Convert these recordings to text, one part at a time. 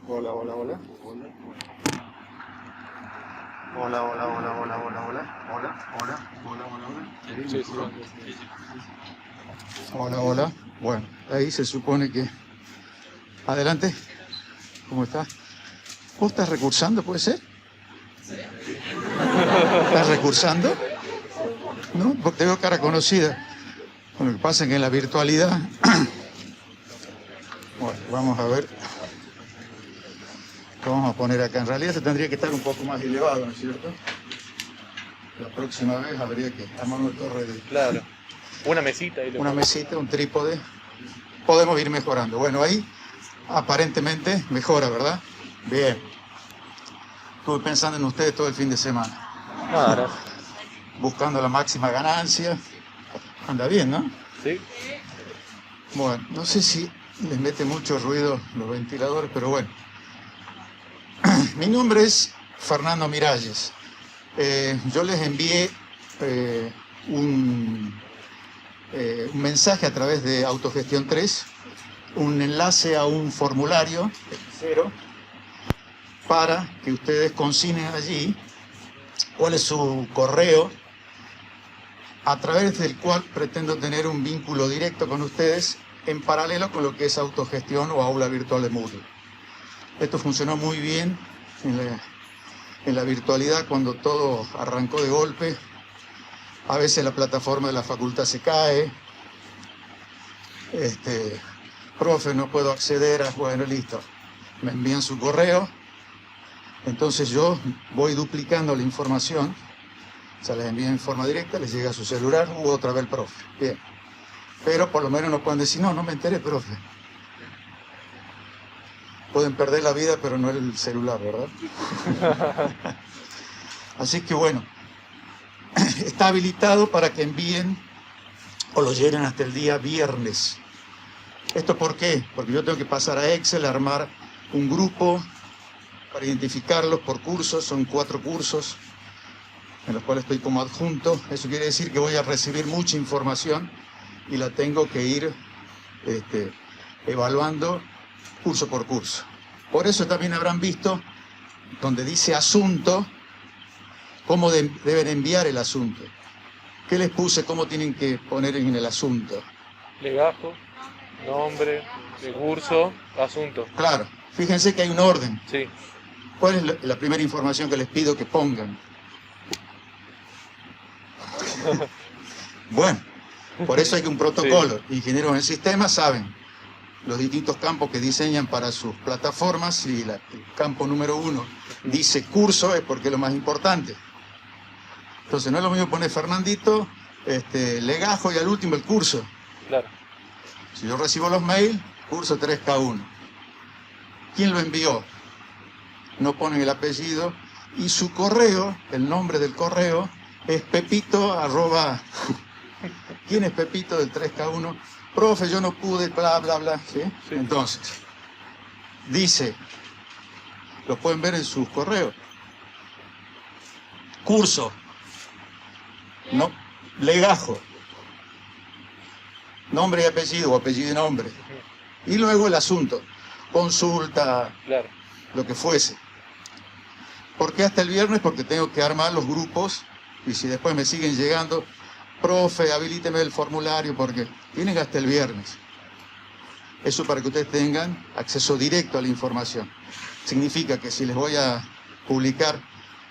Hola, hola, hola. Hola, hola, hola, hola, hola, hola. Hola, hola, hola, hola, hola. Sí, sí, Hola, hola. Bueno, ahí se supone que... Adelante. ¿Cómo estás? ¿Vos estás recursando, puede ser? ¿Estás recursando? ¿No? Porque te veo cara conocida. Bueno, lo que pasa es que en la virtualidad... Bueno, vamos a ver. Lo vamos a poner acá. En realidad se tendría que estar un poco más elevado, ¿no es cierto? La próxima vez habría que armar una torre de... claro. Una mesita y lo Una pongo. mesita, un trípode. Podemos ir mejorando. Bueno, ahí aparentemente mejora, ¿verdad? Bien. Estuve pensando en ustedes todo el fin de semana. Ah, gracias. Buscando la máxima ganancia. Anda bien, ¿no? Sí. Bueno, no sé si les mete mucho ruido los ventiladores, pero bueno. Mi nombre es Fernando Miralles. Yo les envié eh, un, un mensaje a través de Autogestión 3, un enlace a un formulario cero para que ustedes consignen allí cuál es su correo a través del cual pretendo tener un vínculo directo con ustedes en paralelo con lo que es autogestión o aula virtual de Moodle. Esto funcionó muy bien en la virtualidad cuando todo arrancó de golpe. A veces la plataforma de la facultad se cae. Profe, no puedo acceder a... Bueno, listo. Me envían su correo. Entonces yo voy duplicando la información. Se les envía en forma directa, les llega a su celular u otra vez el profe. Bien. Pero por lo menos no pueden decir, no, no me enteré, profe. Pueden perder la vida, pero no el celular, ¿verdad? Así que bueno, está habilitado para que envíen o lo llenen hasta el día viernes. ¿Esto por qué? Porque yo tengo que pasar a Excel, armar un grupo para identificarlos por cursos. Son 4 cursos en los cuales estoy como adjunto. Eso quiere decir que voy a recibir mucha información y la tengo que ir evaluando curso por curso. Por eso también habrán visto donde dice asunto, cómo deben enviar el asunto. ¿Qué les puse? ¿Cómo tienen que poner en el asunto? Legajo, nombre, recurso, asunto. Claro, fíjense que hay un orden. Sí. ¿Cuál es la primera información que les pido que pongan? Bueno, por eso hay que un protocolo. Sí. Ingenieros en sistemas saben los distintos campos que diseñan para sus plataformas y el campo número 1 dice curso, es porque es lo más importante. Entonces no es lo mismo poner Fernandito, Legajo y al último el curso. Claro. Si yo recibo los mails, curso 3K1. ¿Quién lo envió? No ponen el apellido y su correo, el nombre del correo, es pepito arroba... ¿Quién es Pepito del 3K1? Profe, yo no pude, bla, bla, bla. ¿Sí? Sí. Entonces, dice, lo pueden ver en sus correos. Curso, no, legajo, nombre y apellido, o apellido y nombre. Y luego el asunto, consulta, Claro. lo que fuese. ¿Por qué hasta el viernes? Porque tengo que armar los grupos y si después me siguen llegando, profe, habilíteme el formulario porque tienen hasta el viernes. Eso para que ustedes tengan acceso directo a la información. Significa que si les voy a publicar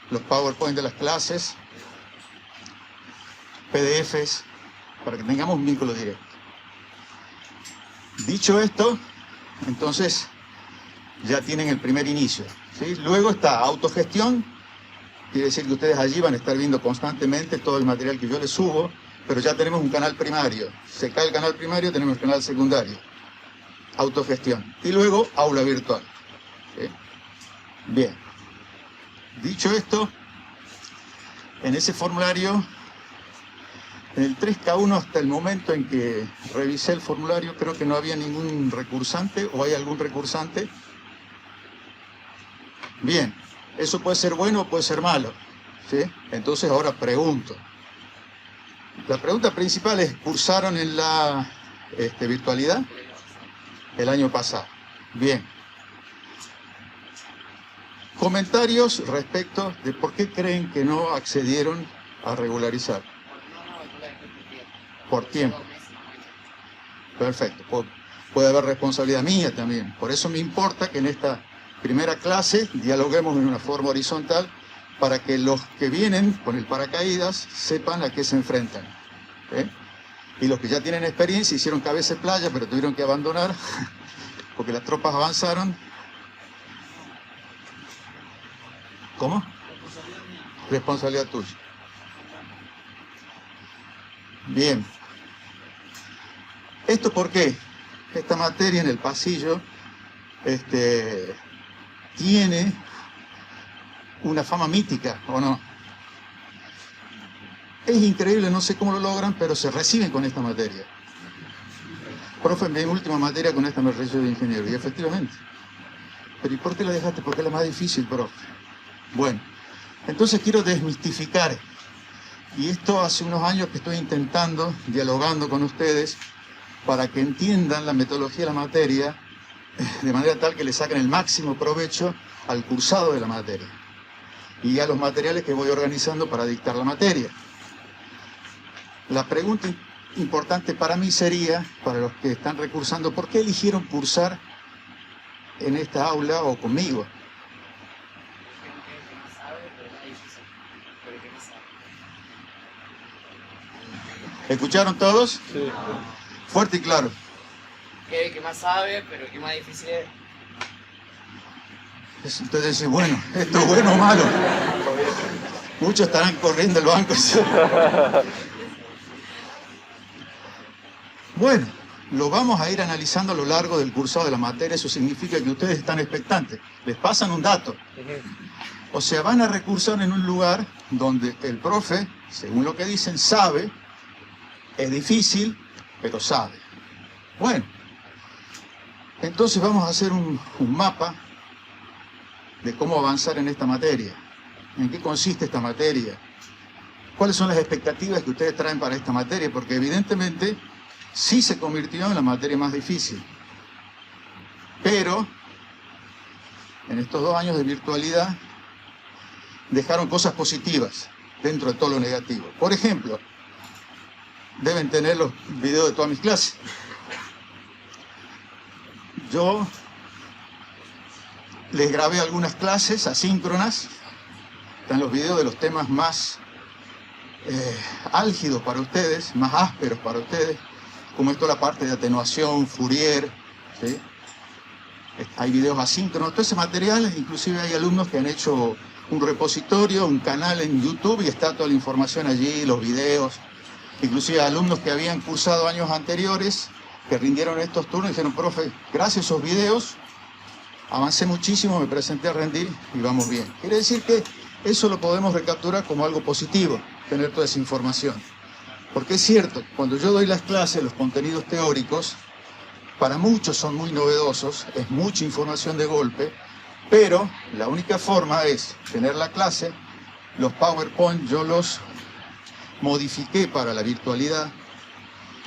los PowerPoint de las clases, PDFs, para que tengamos un vínculo directo. Dicho esto, entonces ya tienen el primer inicio, ¿sí? Luego está autogestión, quiere decir que ustedes allí van a estar viendo constantemente todo el material que yo les subo, pero ya tenemos un canal primario. Se cae el canal primario, tenemos el canal secundario. Autogestión. Y luego aula virtual. ¿Sí? Bien. Dicho esto, en ese formulario, en el 3K1 hasta el momento en que revisé el formulario, creo que no había ningún recursante, o hay algún recursante. Bien, eso puede ser bueno o puede ser malo, ¿sí? Entonces ahora pregunto. La pregunta principal es, ¿cursaron en la virtualidad? El año pasado. Bien. Comentarios respecto de por qué creen que no accedieron a regularizar. Por tiempo. Perfecto. Puede haber responsabilidad mía también. Por eso me importa que en esta primera clase dialoguemos en una forma horizontal para que los que vienen con el paracaídas sepan a qué se enfrentan. ¿Eh? Y los que ya tienen experiencia hicieron cabeza de playa, pero tuvieron que abandonar porque las tropas avanzaron. ¿Cómo? Responsabilidad tuya. Bien. ¿Esto por qué? Esta materia en el pasillo tiene una fama mítica, ¿o no? Es increíble, no sé cómo lo logran, pero se reciben con esta materia. Profe, mi última materia con esta me recibo de ingeniero, y efectivamente. Pero ¿y por qué la dejaste? Porque es la más difícil, profe. Bueno, entonces quiero desmistificar, y esto hace unos años que estoy intentando, dialogando con ustedes, para que entiendan la metodología de la materia, de manera tal que le saquen el máximo provecho al cursado de la materia y a los materiales que voy organizando para dictar la materia. La pregunta importante para mí sería, para los que están recursando, ¿por qué eligieron cursar en esta aula o conmigo? ¿Escucharon todos? Sí. Fuerte y claro. Que el que más sabe, pero el que más difícil es. Entonces dice, bueno, ¿esto es bueno o malo? Muchos estarán corriendo el banco. Bueno, lo vamos a ir analizando a lo largo del cursado de la materia. Eso significa que ustedes están expectantes. Les pasan un dato. O sea, van a recursar en un lugar donde el profe, según lo que dicen, sabe. Es difícil, pero sabe. Bueno, entonces vamos a hacer un mapa de cómo avanzar en esta materia. ¿En qué consiste esta materia? ¿Cuáles son las expectativas que ustedes traen para esta materia? Porque evidentemente sí se convirtió en la materia más difícil. Pero en estos 2 años de virtualidad dejaron cosas positivas dentro de todo lo negativo. Por ejemplo, deben tener los videos de todas mis clases. Yo les grabé algunas clases asíncronas. Están los videos de los temas más álgidos para ustedes, más ásperos para ustedes, como esto la parte de atenuación, Fourier, ¿sí? Hay videos asíncronos, todo ese material, inclusive hay alumnos que han hecho un repositorio, un canal en YouTube y está toda la información allí, los videos. Inclusive alumnos que habían cursado años anteriores, que rindieron estos turnos y dijeron, profe, gracias a esos videos, avancé muchísimo, me presenté a rendir y vamos bien. Quiere decir que eso lo podemos recapturar como algo positivo, tener toda esa información. Porque es cierto, cuando yo doy las clases, los contenidos teóricos, para muchos son muy novedosos, es mucha información de golpe, pero la única forma es tener la clase, los PowerPoint yo los modifiqué para la virtualidad,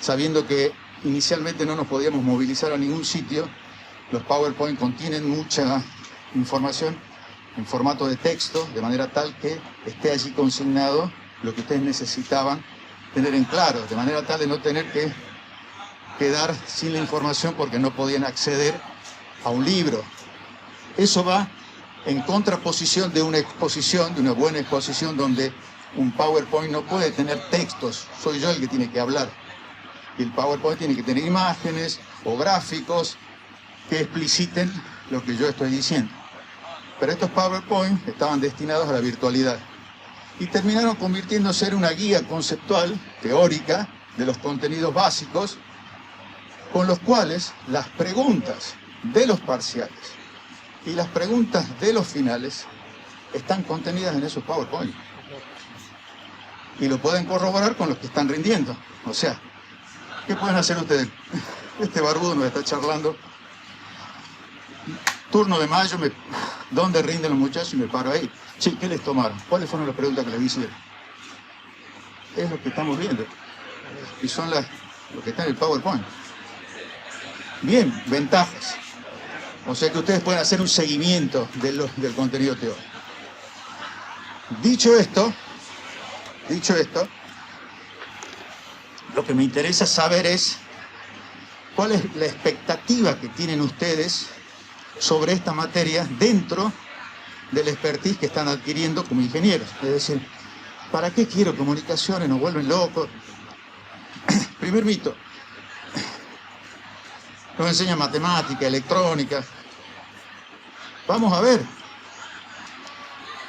sabiendo que inicialmente no nos podíamos movilizar a ningún sitio. Los PowerPoint contienen mucha información en formato de texto, de manera tal que esté allí consignado lo que ustedes necesitaban tener en claro, de manera tal de no tener que quedar sin la información porque no podían acceder a un libro. Eso va en contraposición de una exposición, de una buena exposición donde un PowerPoint no puede tener textos, soy yo el que tiene que hablar. Y el PowerPoint tiene que tener imágenes o gráficos que expliciten lo que yo estoy diciendo. Pero estos PowerPoint estaban destinados a la virtualidad y terminaron convirtiéndose en una guía conceptual, teórica, de los contenidos básicos, con los cuales las preguntas de los parciales y las preguntas de los finales están contenidas en esos PowerPoint. Y lo pueden corroborar con los que están rindiendo. O sea, ¿qué pueden hacer ustedes? Este barbudo nos está charlando. Turno de mayo, ¿dónde rinden los muchachos? Y me paro ahí. Che, ¿qué les tomaron? ¿Cuáles fueron las preguntas que les hicieron? Es lo que estamos viendo. Y son lo que está en el PowerPoint. Bien, ventajas. O sea que ustedes pueden hacer un seguimiento del contenido teórico. Dicho esto, lo que me interesa saber es cuál es la expectativa que tienen ustedes sobre esta materia dentro del expertise que están adquiriendo como ingenieros. Es decir, ¿para qué quiero comunicaciones? Nos vuelven locos. Primer mito. Nos enseñan matemática, electrónica. Vamos a ver.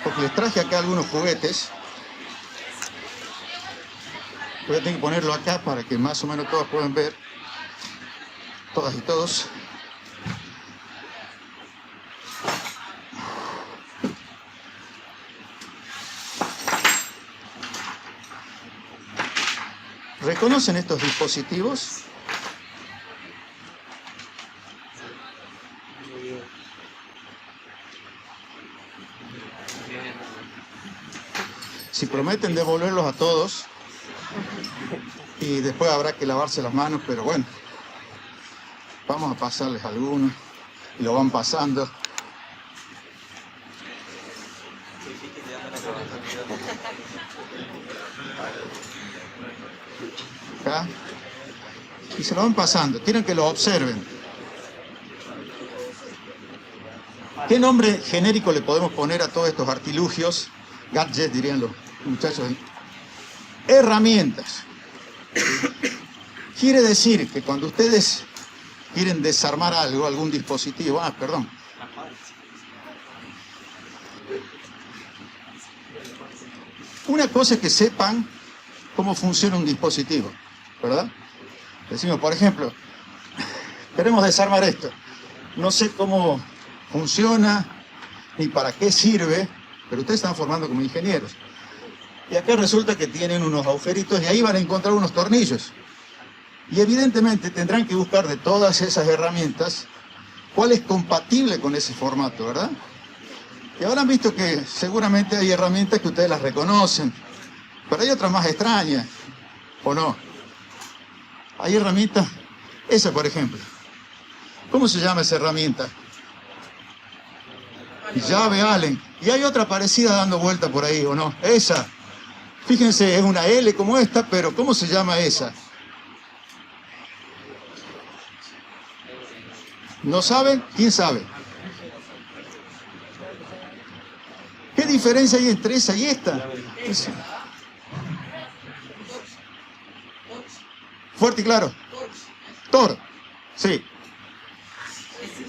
Porque les traje acá algunos juguetes. Voy a tener que ponerlo acá para que más o menos todos puedan ver. Todas y todos. ¿Reconocen estos dispositivos? Si prometen devolverlos a todos, y después habrá que lavarse las manos, pero bueno, vamos a pasarles algunos, y lo van pasando. Acá, y se lo van pasando, quieren que lo observen. ¿Qué nombre genérico le podemos poner a todos estos artilugios? Gadgets, dirían los muchachos. Herramientas. Quiere decir que cuando ustedes quieren desarmar algo, algún dispositivo, una cosa es que sepan cómo funciona un dispositivo, ¿verdad? Decimos, por ejemplo, queremos desarmar esto. No sé cómo funciona ni para qué sirve, pero ustedes están formando como ingenieros. Y acá resulta que tienen unos agujeritos y ahí van a encontrar unos tornillos. Y evidentemente tendrán que buscar de todas esas herramientas cuál es compatible con ese formato, ¿verdad? Y habrán visto que seguramente hay herramientas que ustedes las reconocen, pero hay otras más extrañas, ¿o no? Hay herramientas, esa por ejemplo. ¿Cómo se llama esa herramienta? Llave Allen. Y hay otra parecida dando vuelta por ahí, ¿o no? Esa. Fíjense, es una L como esta, pero ¿cómo se llama esa? ¿No saben? ¿Quién sabe? ¿Qué diferencia hay entre esa y esta? Fuerte y claro. Thor. Sí.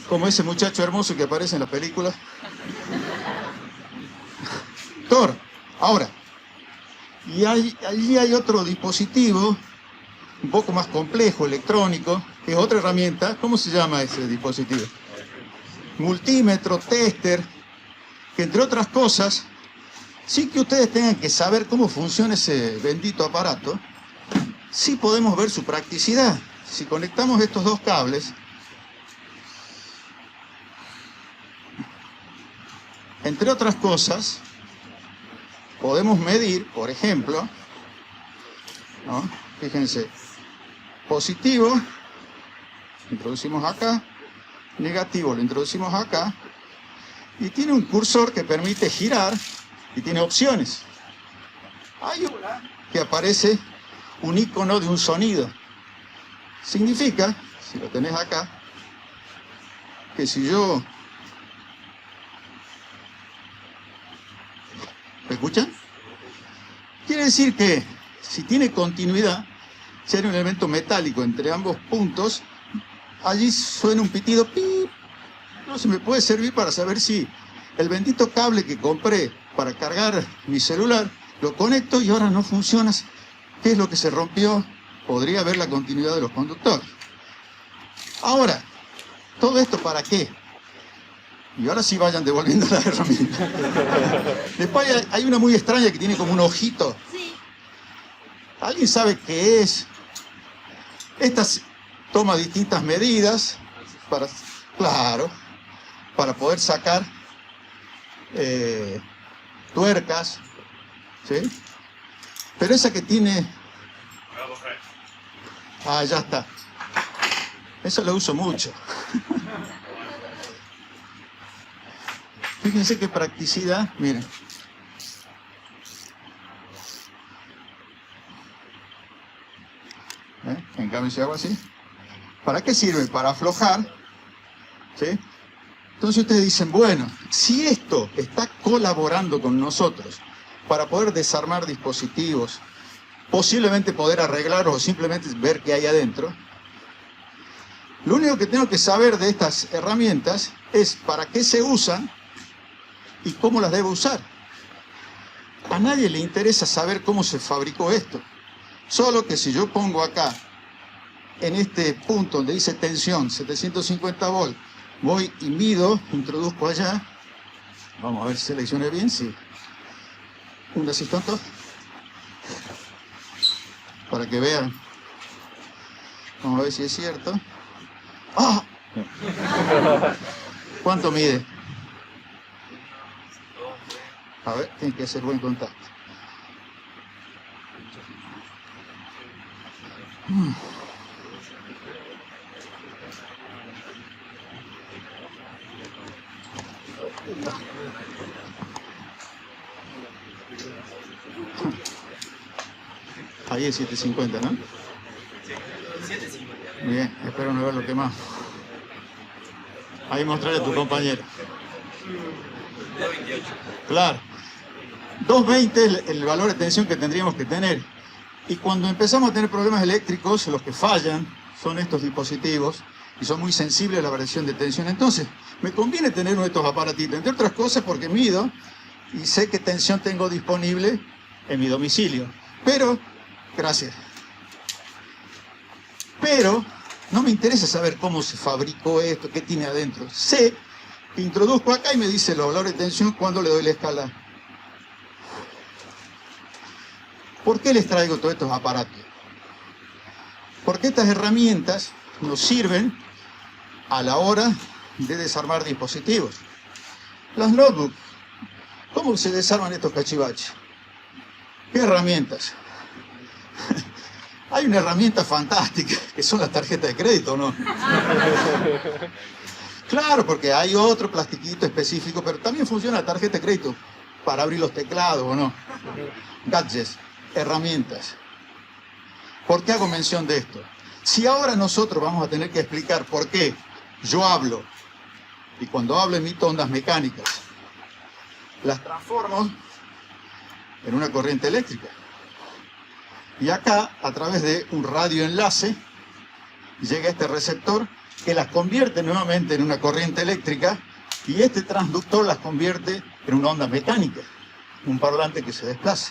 Como ese muchacho hermoso que aparece en las películas. Thor. Ahora. Y allí hay otro dispositivo, un poco más complejo, electrónico, que es otra herramienta. ¿Cómo se llama ese dispositivo? Multímetro, tester, que entre otras cosas, sí que ustedes tengan que saber cómo funciona ese bendito aparato, sí podemos ver su practicidad. Si conectamos estos dos cables, entre otras cosas, podemos medir, por ejemplo, ¿no? Fíjense, positivo, lo introducimos acá, negativo, lo introducimos acá, y tiene un cursor que permite girar y tiene opciones. Hay una que aparece un icono de un sonido. Significa, si lo tenés acá, que si yo... ¿Me escuchan? Quiere decir que si tiene continuidad, si hay un elemento metálico entre ambos puntos, allí suena un pitido, ¡pip! No se me puede servir para saber si el bendito cable que compré para cargar mi celular, lo conecto y ahora no funciona. ¿Qué es lo que se rompió? Podría haber la continuidad de los conductores. Ahora, ¿todo esto para qué? Y ahora sí vayan devolviendo las herramientas. Después hay una muy extraña que tiene como un ojito. ¿Alguien sabe qué es? Esta toma distintas medidas para, claro, para poder sacar tuercas, ¿sí? Pero esa que tiene... Ah, ya está. Eso lo uso mucho. Fíjense qué practicidad, miren. En cambio si hago así, ¿para qué sirve? Para aflojar, ¿sí? Entonces ustedes dicen, bueno, si esto está colaborando con nosotros para poder desarmar dispositivos, posiblemente poder arreglarlos o simplemente ver qué hay adentro, lo único que tengo que saber de estas herramientas es para qué se usan y cómo las debo usar. A nadie le interesa saber cómo se fabricó esto. Solo que si yo pongo acá, en este punto donde dice tensión, 750 volts, voy y mido, introduzco allá, vamos a ver si seleccioné bien, sí. Un así tonto, para que vean. Vamos a ver si es cierto. ¡Ah! ¿Cuánto mide? A ver, tiene que hacer buen contacto. Ahí es 750, ¿no? 750. Bien, espero no ver lo que más. Ahí mostrarle a tu compañero. 228. Claro. 220 es el valor de tensión que tendríamos que tener. Y cuando empezamos a tener problemas eléctricos, los que fallan son estos dispositivos y son muy sensibles a la variación de tensión. Entonces, me conviene tener uno de estos aparatitos, entre otras cosas porque mido y sé qué tensión tengo disponible en mi domicilio. Pero, gracias. Pero, no me interesa saber cómo se fabricó esto, qué tiene adentro. Sé que introduzco acá y me dice los valores de tensión cuando le doy la escala. ¿Por qué les traigo todos estos aparatos? Porque estas herramientas nos sirven a la hora de desarmar dispositivos. Los notebooks, ¿cómo se desarman estos cachivaches? ¿Qué herramientas? Hay una herramienta fantástica, que son las tarjetas de crédito, ¿no? Claro, porque hay otro plastiquito específico, pero también funciona la tarjeta de crédito para abrir los teclados, ¿o no? Gadgets, herramientas. ¿Por qué hago mención de esto? Si ahora nosotros vamos a tener que explicar por qué yo hablo, y cuando hablo emito ondas mecánicas, las transformo en una corriente eléctrica. Y acá, a través de un radioenlace, llega este receptor que las convierte nuevamente en una corriente eléctrica y este transductor las convierte en una onda mecánica, un parlante que se desplaza.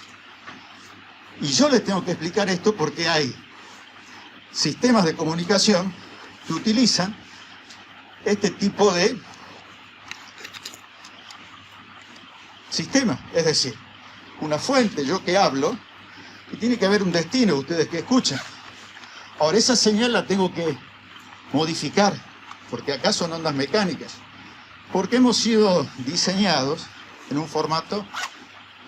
Y yo les tengo que explicar esto porque hay sistemas de comunicación que utilizan este tipo de sistema, es decir, una fuente, yo que hablo, y tiene que haber un destino, ustedes que escuchan. Ahora, esa señal la tengo que modificar, porque acá son ondas mecánicas, porque hemos sido diseñados en un formato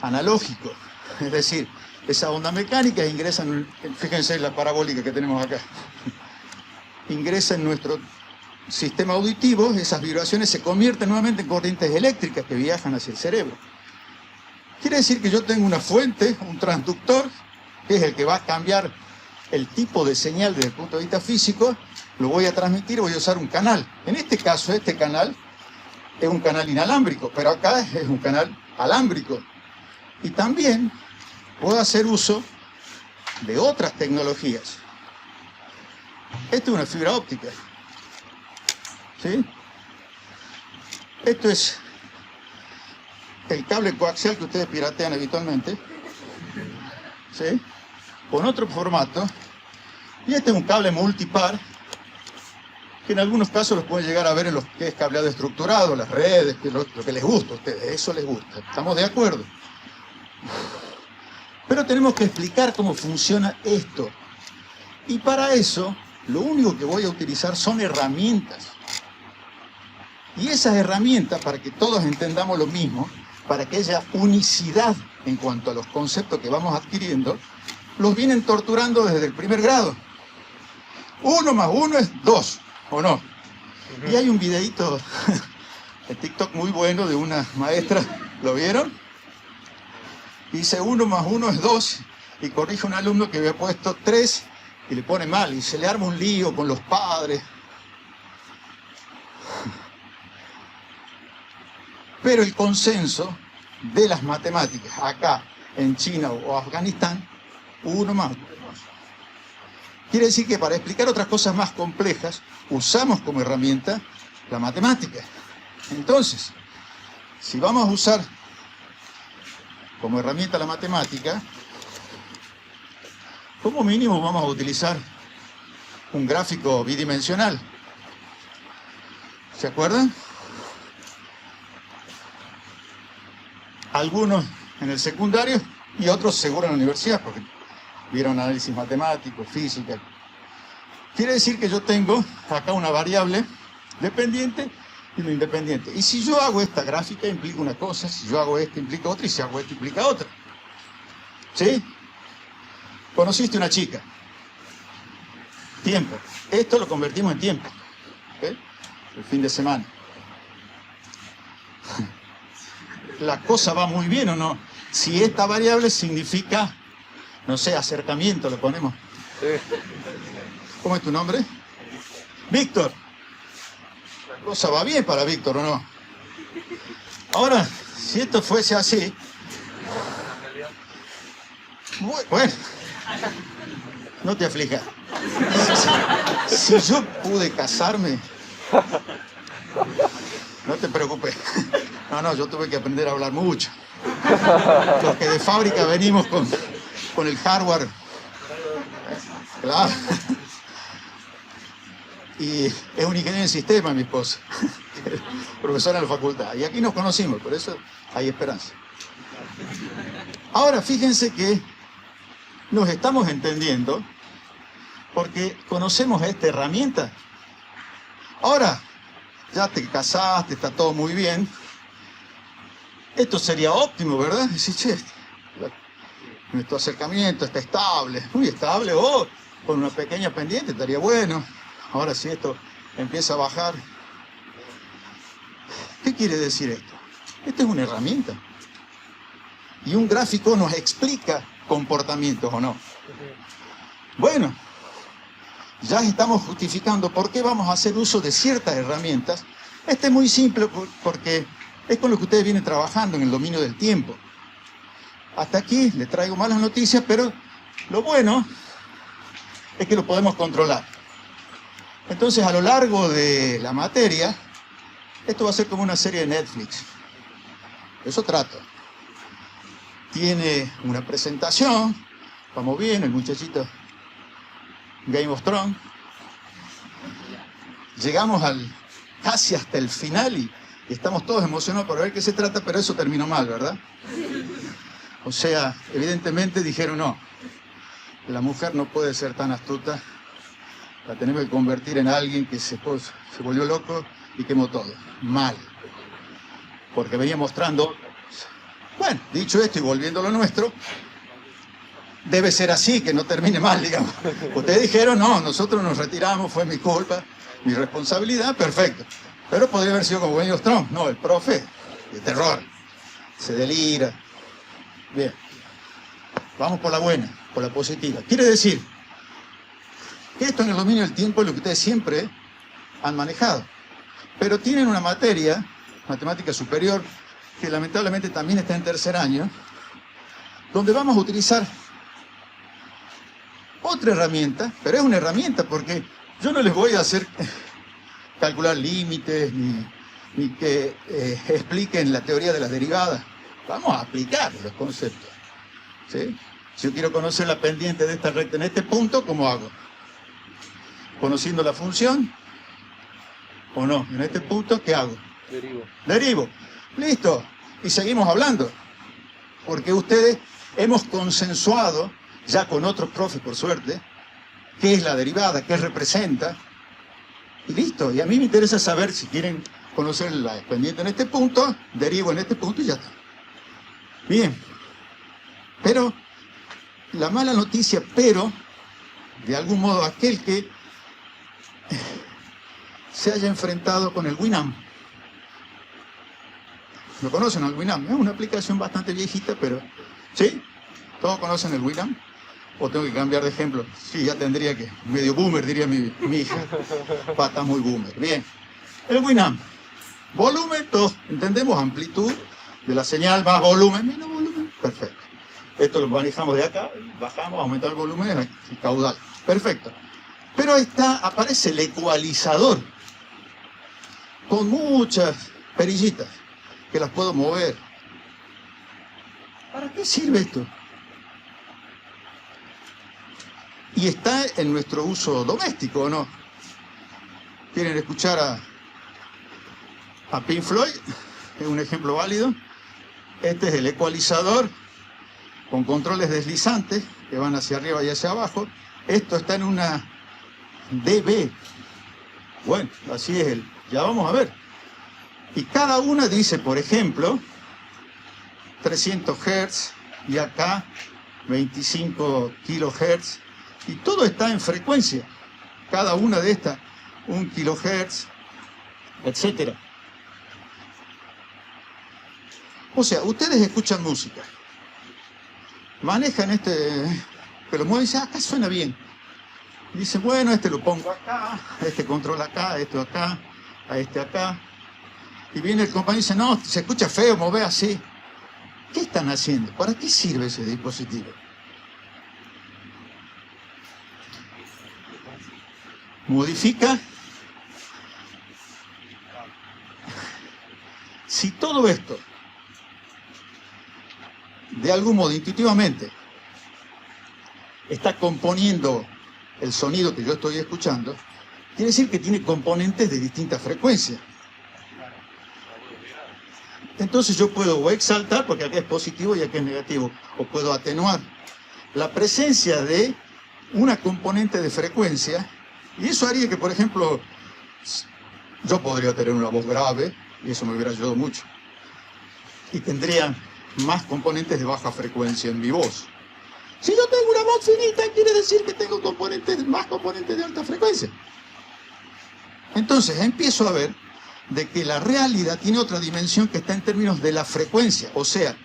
analógico, es decir, esa onda mecánica ingresa fíjense la parabólica que tenemos acá, ingresa en nuestro sistema auditivo, esas vibraciones se convierten nuevamente en corrientes eléctricas que viajan hacia el cerebro. Quiere decir que yo tengo una fuente, un transductor, que es el que va a cambiar el tipo de señal desde el punto de vista físico, lo voy a transmitir, voy a usar un canal. En este caso, este canal es un canal inalámbrico, pero acá es un canal alámbrico. Y también puedo hacer uso de otras tecnologías. Esto es una fibra óptica. ¿Sí? Esto es el cable coaxial que ustedes piratean habitualmente, ¿sí? Con otro formato, y este es un cable multipar, que en algunos casos los pueden llegar a ver en lo que es cableado estructurado, las redes, lo que les gusta a ustedes, eso les gusta, ¿estamos de acuerdo? Pero tenemos que explicar cómo funciona esto, y para eso, lo único que voy a utilizar son herramientas, y esas herramientas, para que todos entendamos lo mismo, para que haya unicidad en cuanto a los conceptos que vamos adquiriendo, los vienen torturando desde el primer grado. 1 más 1 es 2, ¿o no? Y hay un videíto el TikTok muy bueno de una maestra, ¿lo vieron? Dice 1 más 1 es 2 y corrige a un alumno que había puesto 3 y le pone mal y se le arma un lío con los padres. Pero el consenso de las matemáticas acá en China o Afganistán, 1 más 1. Quiere decir que para explicar otras cosas más complejas usamos como herramienta la matemática. Entonces, si vamos a usar como herramienta la matemática, como mínimo vamos a utilizar un gráfico bidimensional. ¿Se acuerdan? Algunos en el secundario y otros seguro en la universidad, porque vieron análisis matemático, física. Quiere decir que yo tengo acá una variable dependiente y una independiente. Y si yo hago esta gráfica implica una cosa, si yo hago esto implica otra y si hago esto implica otra. ¿Sí? Conociste una chica. Tiempo. Esto lo convertimos en tiempo. ¿Ok? El fin de semana. ¿La cosa va muy bien o no? Si esta variable significa, no sé, acercamiento, lo ponemos. Sí. ¿Cómo es tu nombre? Víctor. La cosa va bien para Víctor, ¿o no? Ahora, si esto fuese así, bueno, no te aflijas. Si yo pude casarme, no te preocupes. No, yo tuve que aprender a hablar mucho. Los que de fábrica venimos con el hardware. Claro. Y es un ingeniero en sistema, mi esposa. Profesora en la facultad. Y aquí nos conocimos, por eso hay esperanza. Ahora, fíjense que nos estamos entendiendo porque conocemos esta herramienta. Ahora, ya te casaste, está todo muy bien. Esto sería óptimo, ¿verdad? Decís, che, nuestro acercamiento está estable, muy estable, o con una pequeña pendiente estaría bueno. Ahora si esto empieza a bajar. ¿Qué quiere decir esto? Esto es una herramienta. Y un gráfico nos explica comportamientos, ¿o no? Bueno, ya estamos justificando por qué vamos a hacer uso de ciertas herramientas. Este es muy simple porque es con lo que ustedes vienen trabajando en el dominio del tiempo. Hasta aquí les traigo malas noticias, pero lo bueno es que lo podemos controlar. Entonces, a lo largo de la materia, esto va a ser como una serie de Netflix. Eso trato. Tiene una presentación, vamos bien, el muchachito Game of Thrones. Llegamos casi hasta el final y estamos todos emocionados por ver qué se trata, pero eso terminó mal, ¿verdad? O sea, evidentemente dijeron, no, la mujer no puede ser tan astuta, la tenemos que convertir en alguien que se volvió loco y quemó todo. Mal. Porque venía mostrando. Bueno, dicho esto y volviendo a lo nuestro, debe ser así, que no termine mal, digamos. Ustedes dijeron, no, nosotros nos retiramos, fue mi culpa, mi responsabilidad, perfecto. Pero podría haber sido como Game of Thrones. No, el profe, de terror, se delira. Bien, vamos por la buena, por la positiva. Quiere decir que esto en el dominio del tiempo es lo que ustedes siempre han manejado. Pero tienen una materia, matemática superior, que lamentablemente también está en tercer año, donde vamos a utilizar otra herramienta, pero es una herramienta porque yo no les voy a hacer calcular límites ni que expliquen la teoría de las derivadas. Vamos a aplicar los conceptos. ¿Sí? Si yo quiero conocer la pendiente de esta recta en este punto, ¿cómo hago? Conociendo la función o no. En este punto, ¿qué hago? Derivo. Listo. Y seguimos hablando. Porque ustedes hemos consensuado, ya con otros profes por suerte, qué es la derivada, qué representa. Y listo. Y a mí me interesa saber si quieren conocer la pendiente en este punto, derivo en este punto y ya está. Bien. Pero la mala noticia, de algún modo aquel que se haya enfrentado con el Winamp. ¿Lo conocen al Winamp? Es una aplicación bastante viejita, pero... ¿Sí? ¿Todos conocen el Winamp? ¿O tengo que cambiar de ejemplo? Sí, ya tendría que... Medio boomer, diría mi hija. Pata muy boomer. Bien. El Winamp. Volumen, todos entendemos, amplitud de la señal, más volumen, menos volumen. Perfecto. Esto lo manejamos de acá, bajamos, aumentamos el volumen, el caudal. Perfecto. Pero ahí está, aparece el ecualizador. Con muchas perillitas que las puedo mover. ¿Para qué sirve esto? Y está en nuestro uso doméstico, ¿o no? ¿Quieren escuchar a Pink Floyd? Es un ejemplo válido. Este es el ecualizador con controles deslizantes que van hacia arriba y hacia abajo. Esto está en una dB. Bueno, así es ya vamos a ver. Y cada una dice, por ejemplo, 300 Hz y acá 25 kHz. Y todo está en frecuencia. Cada una de estas, 1 kHz, etc. O sea, ustedes escuchan música, manejan pero mueven y dicen, acá suena bien. Y dicen, bueno, este lo pongo acá, este controla acá, esto acá, a este acá. Y viene el compañero y dice, no, se escucha feo, mueve así. ¿Qué están haciendo? ¿Para qué sirve ese dispositivo? Modifica. Si todo esto, de algún modo, intuitivamente, está componiendo el sonido que yo estoy escuchando, quiere decir que tiene componentes de distintas frecuencias. Entonces yo puedo o exaltar, porque acá es positivo y acá es negativo, o puedo atenuar la presencia de una componente de frecuencia, y eso haría que, por ejemplo, yo podría tener una voz grave, y eso me hubiera ayudado mucho, y tendría más componentes de baja frecuencia en mi voz. Si yo tengo una voz finita, quiere decir que tengo más componentes de alta frecuencia. Entonces empiezo a ver de que la realidad tiene otra dimensión que está en términos de la frecuencia, o sea,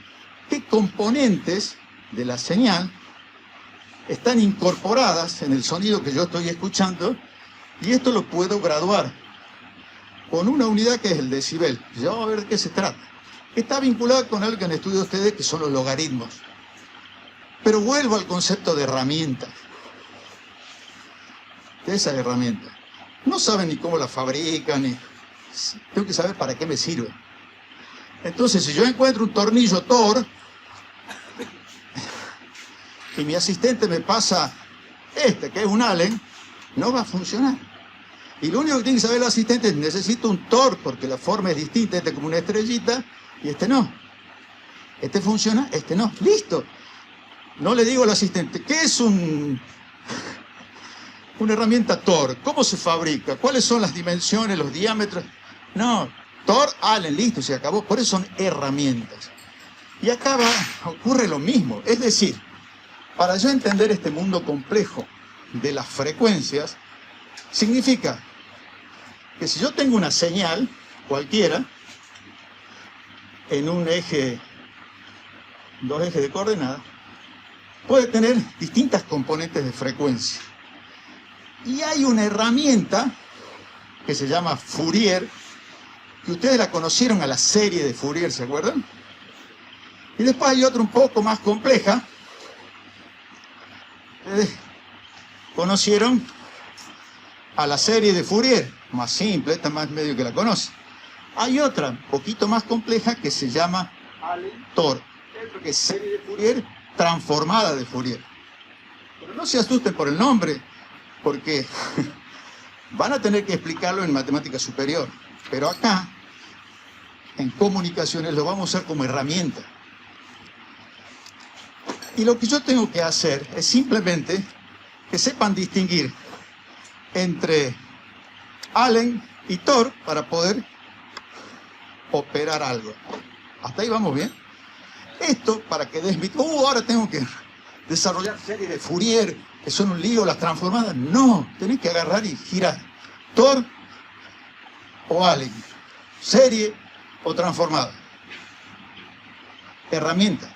qué componentes de la señal están incorporadas en el sonido que yo estoy escuchando, y esto lo puedo graduar con una unidad que es el decibel. Ya vamos a ver de qué se trata. Está vinculado con algo que han estudiado ustedes, que son los logaritmos. Pero vuelvo al concepto de herramienta. De esa herramienta. No saben ni cómo la fabrican, ni... Tengo que saber para qué me sirve. Entonces, si yo encuentro un tornillo Thor y mi asistente me pasa que es un Allen, no va a funcionar. Y lo único que tiene que saber el asistente es, necesito un Thor, porque la forma es distinta, este es como una estrellita, y este no. Este funciona, este no. ¡Listo! No le digo al asistente, ¿qué es una herramienta Thor? ¿Cómo se fabrica? ¿Cuáles son las dimensiones, los diámetros? No, Thor, Allen, listo, se acabó. Por eso son herramientas. Y acá ocurre lo mismo. Es decir, para yo entender este mundo complejo de las frecuencias, significa que si yo tengo una señal cualquiera en un eje, dos ejes de coordenadas, puede tener distintas componentes de frecuencia. Y hay una herramienta que se llama Fourier, que ustedes la conocieron a la serie de Fourier, ¿se acuerdan? Y después hay otra un poco más compleja. Ustedes conocieron a la serie de Fourier, más simple, esta más medio que la conoce. Hay otra, un poquito más compleja, que se llama Allen-Thor, que es serie de Fourier transformada de Fourier. Pero no se asusten por el nombre, porque van a tener que explicarlo en matemática superior. Pero acá, en comunicaciones, lo vamos a usar como herramienta. Y lo que yo tengo que hacer es simplemente que sepan distinguir entre Allen y Thor para poder operar algo. ¿Hasta ahí vamos bien? Esto para que ahora tengo que desarrollar series de Fourier, que son un lío, las transformadas. No, tenés que agarrar y girar. Thor o Allen, serie o transformada. herramientas.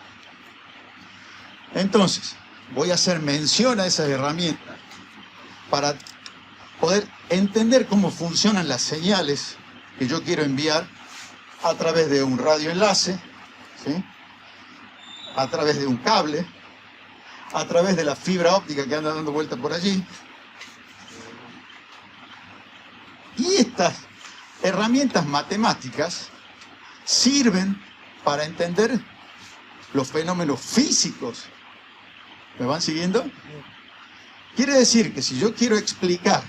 Entonces, voy a hacer mención a esas herramientas para poder entender cómo funcionan las señales que yo quiero enviar a través de un radioenlace, ¿sí? A través de un cable, a través de la fibra óptica que anda dando vuelta por allí. Y estas herramientas matemáticas sirven para entender los fenómenos físicos. ¿Me van siguiendo? Quiere decir que si yo quiero explicar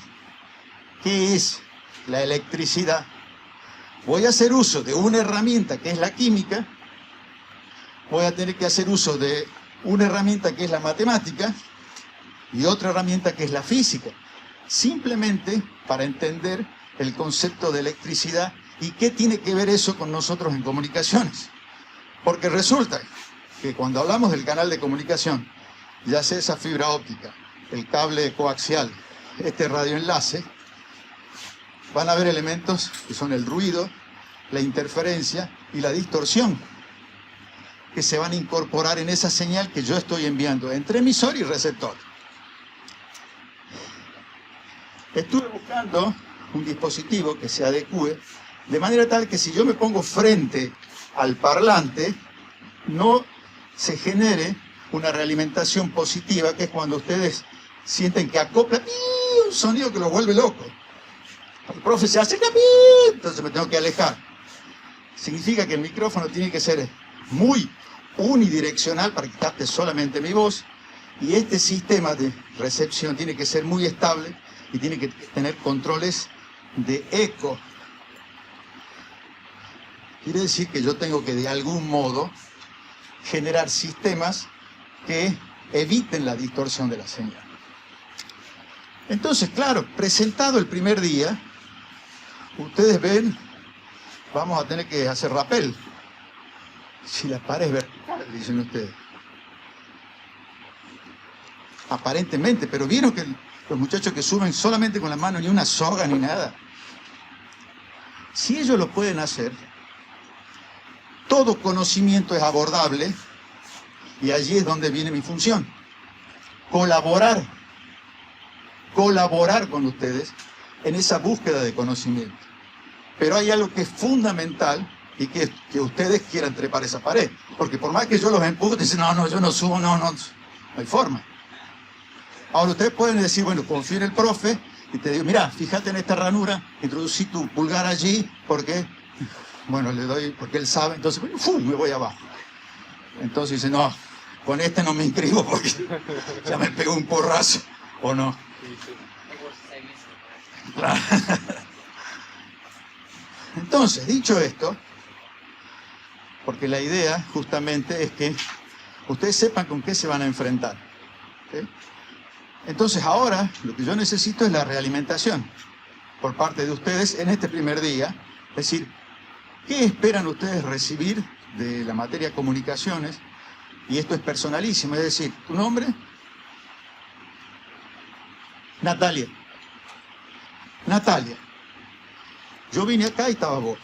qué es la electricidad, voy a hacer uso de una herramienta que es la química, voy a tener que hacer uso de una herramienta que es la matemática y otra herramienta que es la física, simplemente para entender el concepto de electricidad y qué tiene que ver eso con nosotros en comunicaciones. Porque resulta que cuando hablamos del canal de comunicación, ya sea esa fibra óptica, el cable coaxial, este radioenlace, van a haber elementos que son el ruido, la interferencia y la distorsión, que se van a incorporar en esa señal que yo estoy enviando entre emisor y receptor. Estuve buscando un dispositivo que se adecue de manera tal que si yo me pongo frente al parlante, no se genere una realimentación positiva, que es cuando ustedes sienten que acopla un sonido que los vuelve loco. El profe se acerca, entonces me tengo que alejar. Significa que el micrófono tiene que ser muy unidireccional para que capte solamente mi voz, y este sistema de recepción tiene que ser muy estable y tiene que tener controles de eco. Quiere decir que yo tengo que de algún modo generar sistemas que eviten la distorsión de la señal. Entonces, claro, presentado el primer día, ustedes ven, vamos a tener que hacer rappel. Si la pared es vertical, dicen ustedes. Aparentemente, pero vieron que los muchachos que suben solamente con la mano, ni una soga ni nada. Si ellos lo pueden hacer, todo conocimiento es abordable y allí es donde viene mi función. Colaborar con ustedes en esa búsqueda de conocimiento. Pero hay algo que es fundamental y que ustedes quieran trepar esa pared. Porque por más que yo los empuje, dicen, no, yo no subo, no hay forma. Ahora ustedes pueden decir, bueno, confío en el profe y te digo, mira, fíjate en esta ranura, introducí tu pulgar allí, porque, bueno, le doy, porque él sabe, entonces, me voy abajo. Entonces dice, no, con este no me inscribo porque ya me pegó un porrazo, ¿o no? Claro. Entonces, dicho esto, porque la idea justamente es que ustedes sepan con qué se van a enfrentar. ¿Sí? Entonces ahora lo que yo necesito es la realimentación por parte de ustedes en este primer día. Es decir, ¿qué esperan ustedes recibir de la materia comunicaciones? Y esto es personalísimo, es decir, ¿tu nombre? Natalia. Natalia. Yo vine acá y estaba vos.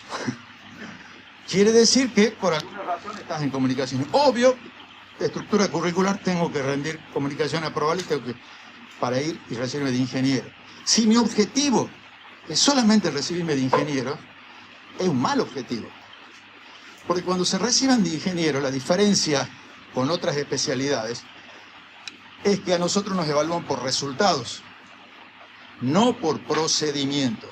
Quiere decir que por alguna razón estás en comunicaciones. Obvio, de estructura curricular tengo que rendir comunicaciones aprobables y tengo que, para ir y recibirme de ingeniero. Si mi objetivo es solamente recibirme de ingeniero, es un mal objetivo. Porque cuando se reciban de ingeniero, la diferencia con otras especialidades es que a nosotros nos evalúan por resultados, no por procedimientos.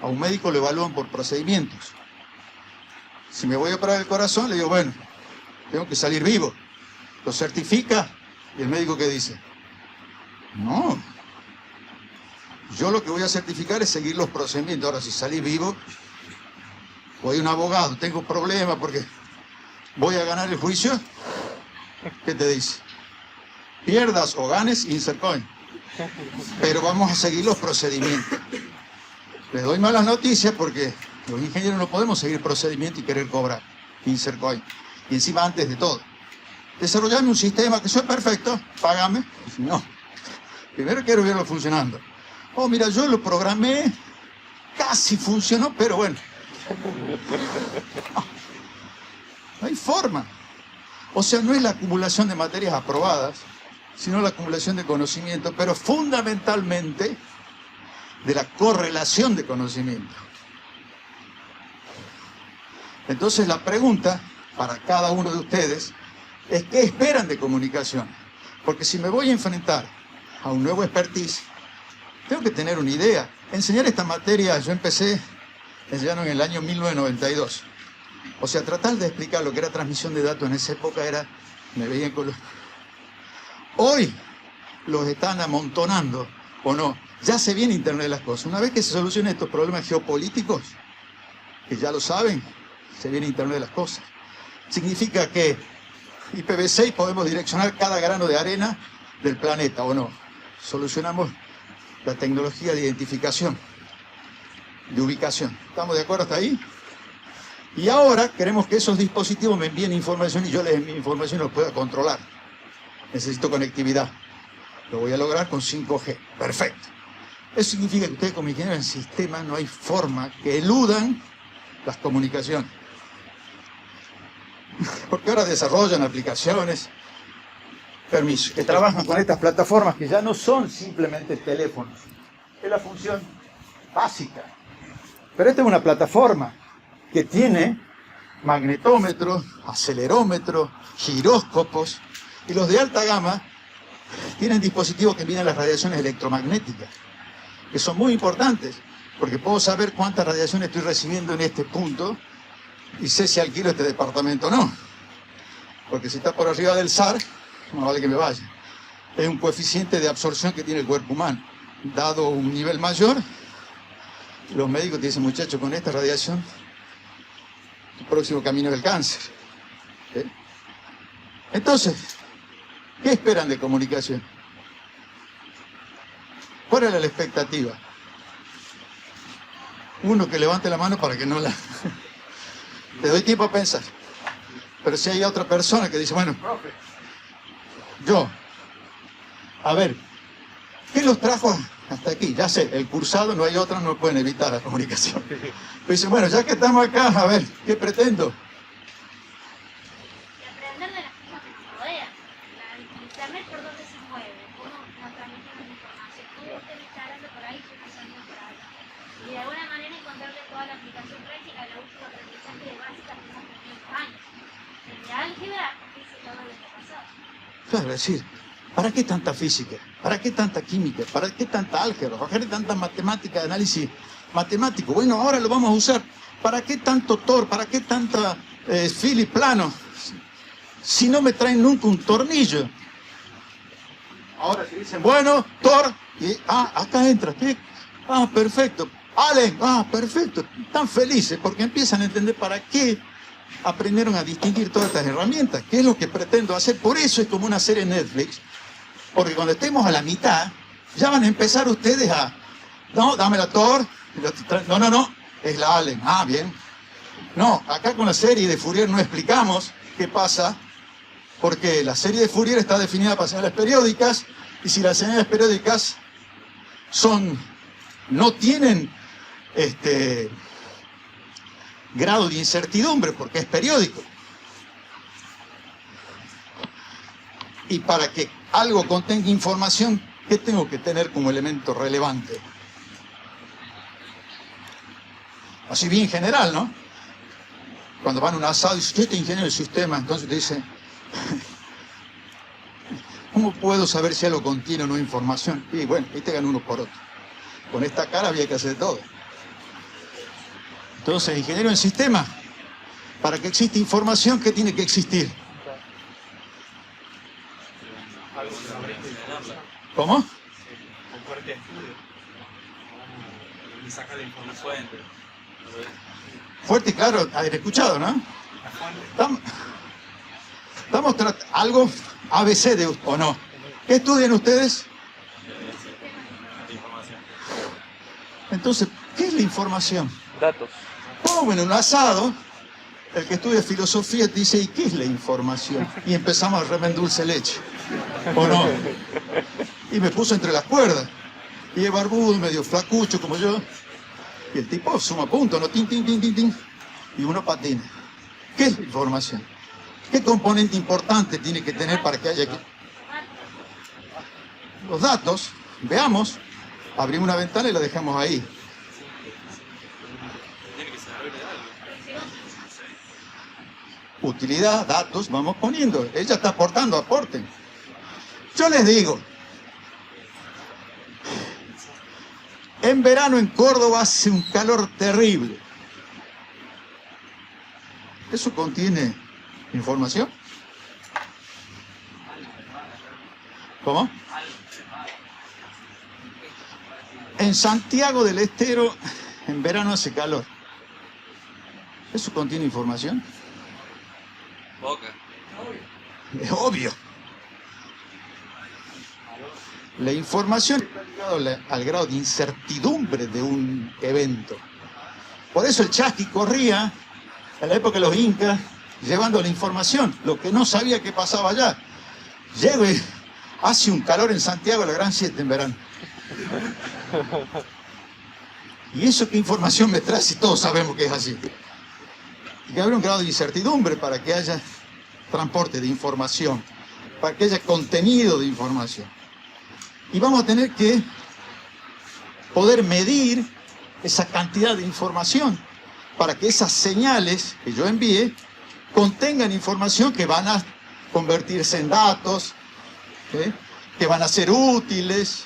A un médico lo evalúan por procedimientos. Si me voy a operar el corazón, le digo, bueno, tengo que salir vivo. Lo certifica y el médico ¿qué dice? No. Yo lo que voy a certificar es seguir los procedimientos. Ahora, si salí vivo, voy a un abogado, tengo problemas porque voy a ganar el juicio. ¿Qué te dice? Pierdas o ganes, insert coin. Pero vamos a seguir los procedimientos. Les doy malas noticias porque los ingenieros no podemos seguir procedimiento y querer cobrar. Insert coin. Y encima antes de todo. Desarrollarme un sistema que sea perfecto, págame. No. Primero quiero verlo funcionando. Oh, mira, yo lo programé, casi funcionó, pero bueno. No hay forma. O sea, no es la acumulación de materias aprobadas, sino la acumulación de conocimiento, pero fundamentalmente de la correlación de conocimiento. Entonces la pregunta para cada uno de ustedes es ¿qué esperan de comunicación? Porque si me voy a enfrentar a un nuevo expertise, tengo que tener una idea. Enseñar esta materia, yo empecé enseñando en el año 1992. O sea, tratar de explicar lo que era transmisión de datos en esa época era, me veían con los... Hoy los están amontonando, ¿o no? Ya se viene Internet de las cosas. Una vez que se solucionen estos problemas geopolíticos, que ya lo saben, se viene Internet de las cosas. Significa que IPv6 podemos direccionar cada grano de arena del planeta, ¿o no? Solucionamos la tecnología de identificación, de ubicación. ¿Estamos de acuerdo hasta ahí? Y ahora queremos que esos dispositivos me envíen información y yo les envíe información y los pueda controlar. Necesito conectividad. Lo voy a lograr con 5G. Perfecto. Eso significa que ustedes como ingenieros en sistemas no hay forma que eludan las comunicaciones. Porque ahora desarrollan aplicaciones, permiso, que trabajan con estas plataformas que ya no son simplemente teléfonos. Es la función básica. Pero esta es una plataforma que tiene magnetómetros, acelerómetros, giróscopos, y los de alta gama tienen dispositivos que miden las radiaciones electromagnéticas, que son muy importantes, porque puedo saber cuántas radiaciones estoy recibiendo en este punto y sé si alquilo este departamento o no. Porque si está por arriba del SAR, no vale que me vaya. Es un coeficiente de absorción que tiene el cuerpo humano. Dado un nivel mayor, los médicos te dicen, muchacho, con esta radiación, tu próximo camino es el cáncer. ¿Sí? Entonces, ¿qué esperan de comunicación? ¿Cuál era la expectativa? Uno que levante la mano para que no la... Te doy tiempo a pensar. Pero si hay otra persona que dice, bueno, profe, yo, a ver, ¿qué los trajo hasta aquí? Ya sé, el cursado, no hay otra, no pueden evitar la comunicación. Pero dicen, bueno, ya que estamos acá, a ver, ¿qué pretendo? Aprender de las cosas que nos rodean. La Internet por dónde se mueve, cómo nos transmitimos información, cómo usted me está hablando por ahí, yo estoy saliendo por ahí. Y de alguna manera encontrarle toda la aplicación práctica a la última aprendizaje de básica que hemos aprendido en años. Desde álgebra, dice todo lo que pasó. Claro, es decir, ¿para qué tanta física? ¿Para qué tanta química? ¿Para qué tanta álgebra? ¿Para qué tanta matemática de análisis matemático? Bueno, ahora lo vamos a usar. ¿Para qué tanto Thor? ¿Para qué tanta Philip plano? Si no me traen nunca un tornillo. Ahora si dicen, bueno, Thor, y, acá entra. ¿Qué? Perfecto. Allen, perfecto. Están felices porque empiezan a entender para qué aprendieron a distinguir todas estas herramientas. ¿Qué es lo que pretendo hacer? Por eso es como una serie en Netflix. Porque cuando estemos a la mitad, ya van a empezar ustedes a... No, dame la Thor. No, es la Allen. Bien. No, acá con la serie de Fourier no explicamos qué pasa, porque la serie de Fourier está definida para señales periódicas, y si las señales periódicas no tienen grado de incertidumbre, porque es periódico. Y para que algo contenga información, ¿qué tengo que tener como elemento relevante? Así bien general, ¿no? Cuando van a un asado y dicen, este ingeniero del sistema, entonces te dicen, ¿cómo puedo saber si algo contiene o no información? Y bueno, ahí te ganan uno por otro. Con esta cara había que hacer de todo. Entonces, ingeniero en sistema, para que exista información, ¿qué tiene que existir? ¿Cómo? Un fuerte estudio. Y saca la información. Fuerte y claro, haber escuchado, ¿no? Estamos tratando algo ABC de ¿o no? ¿Qué estudian ustedes? Entonces, ¿qué es la información? Datos. Bueno, en un asado, el que estudia filosofía te dice, ¿y qué es la información? Y empezamos a remen dulce leche, ¿o no? Y me puso entre las cuerdas. Y es barbudo, medio flacucho como yo. Y el tipo suma puntos, ¿no? Tin, tin, tin, tin, tin. Y uno patina. ¿Qué es la información? ¿Qué componente importante tiene que tener para que haya aquí? Los datos. Veamos. Abrimos una ventana y la dejamos ahí. Tiene que saber de algo. Utilidad, datos, vamos poniendo. Ella está aportando, aporten. Yo les digo, en verano en Córdoba hace un calor terrible. ¿Eso contiene información? ¿Cómo? En Santiago del Estero en verano hace calor. ¿Eso contiene información? Boca. Es obvio. La información está ligada al grado de incertidumbre de un evento. Por eso el Chasqui corría en la época de los incas llevando la información, lo que no sabía que pasaba allá. Llego y hace un calor en Santiago a la Gran 7 en verano. ¿Y eso qué información me trae si todos sabemos que es así? Y que habrá un grado de incertidumbre para que haya transporte de información, para que haya contenido de información. Y vamos a tener que poder medir esa cantidad de información para que esas señales que yo envíe contengan información que van a convertirse en datos, que van a ser útiles.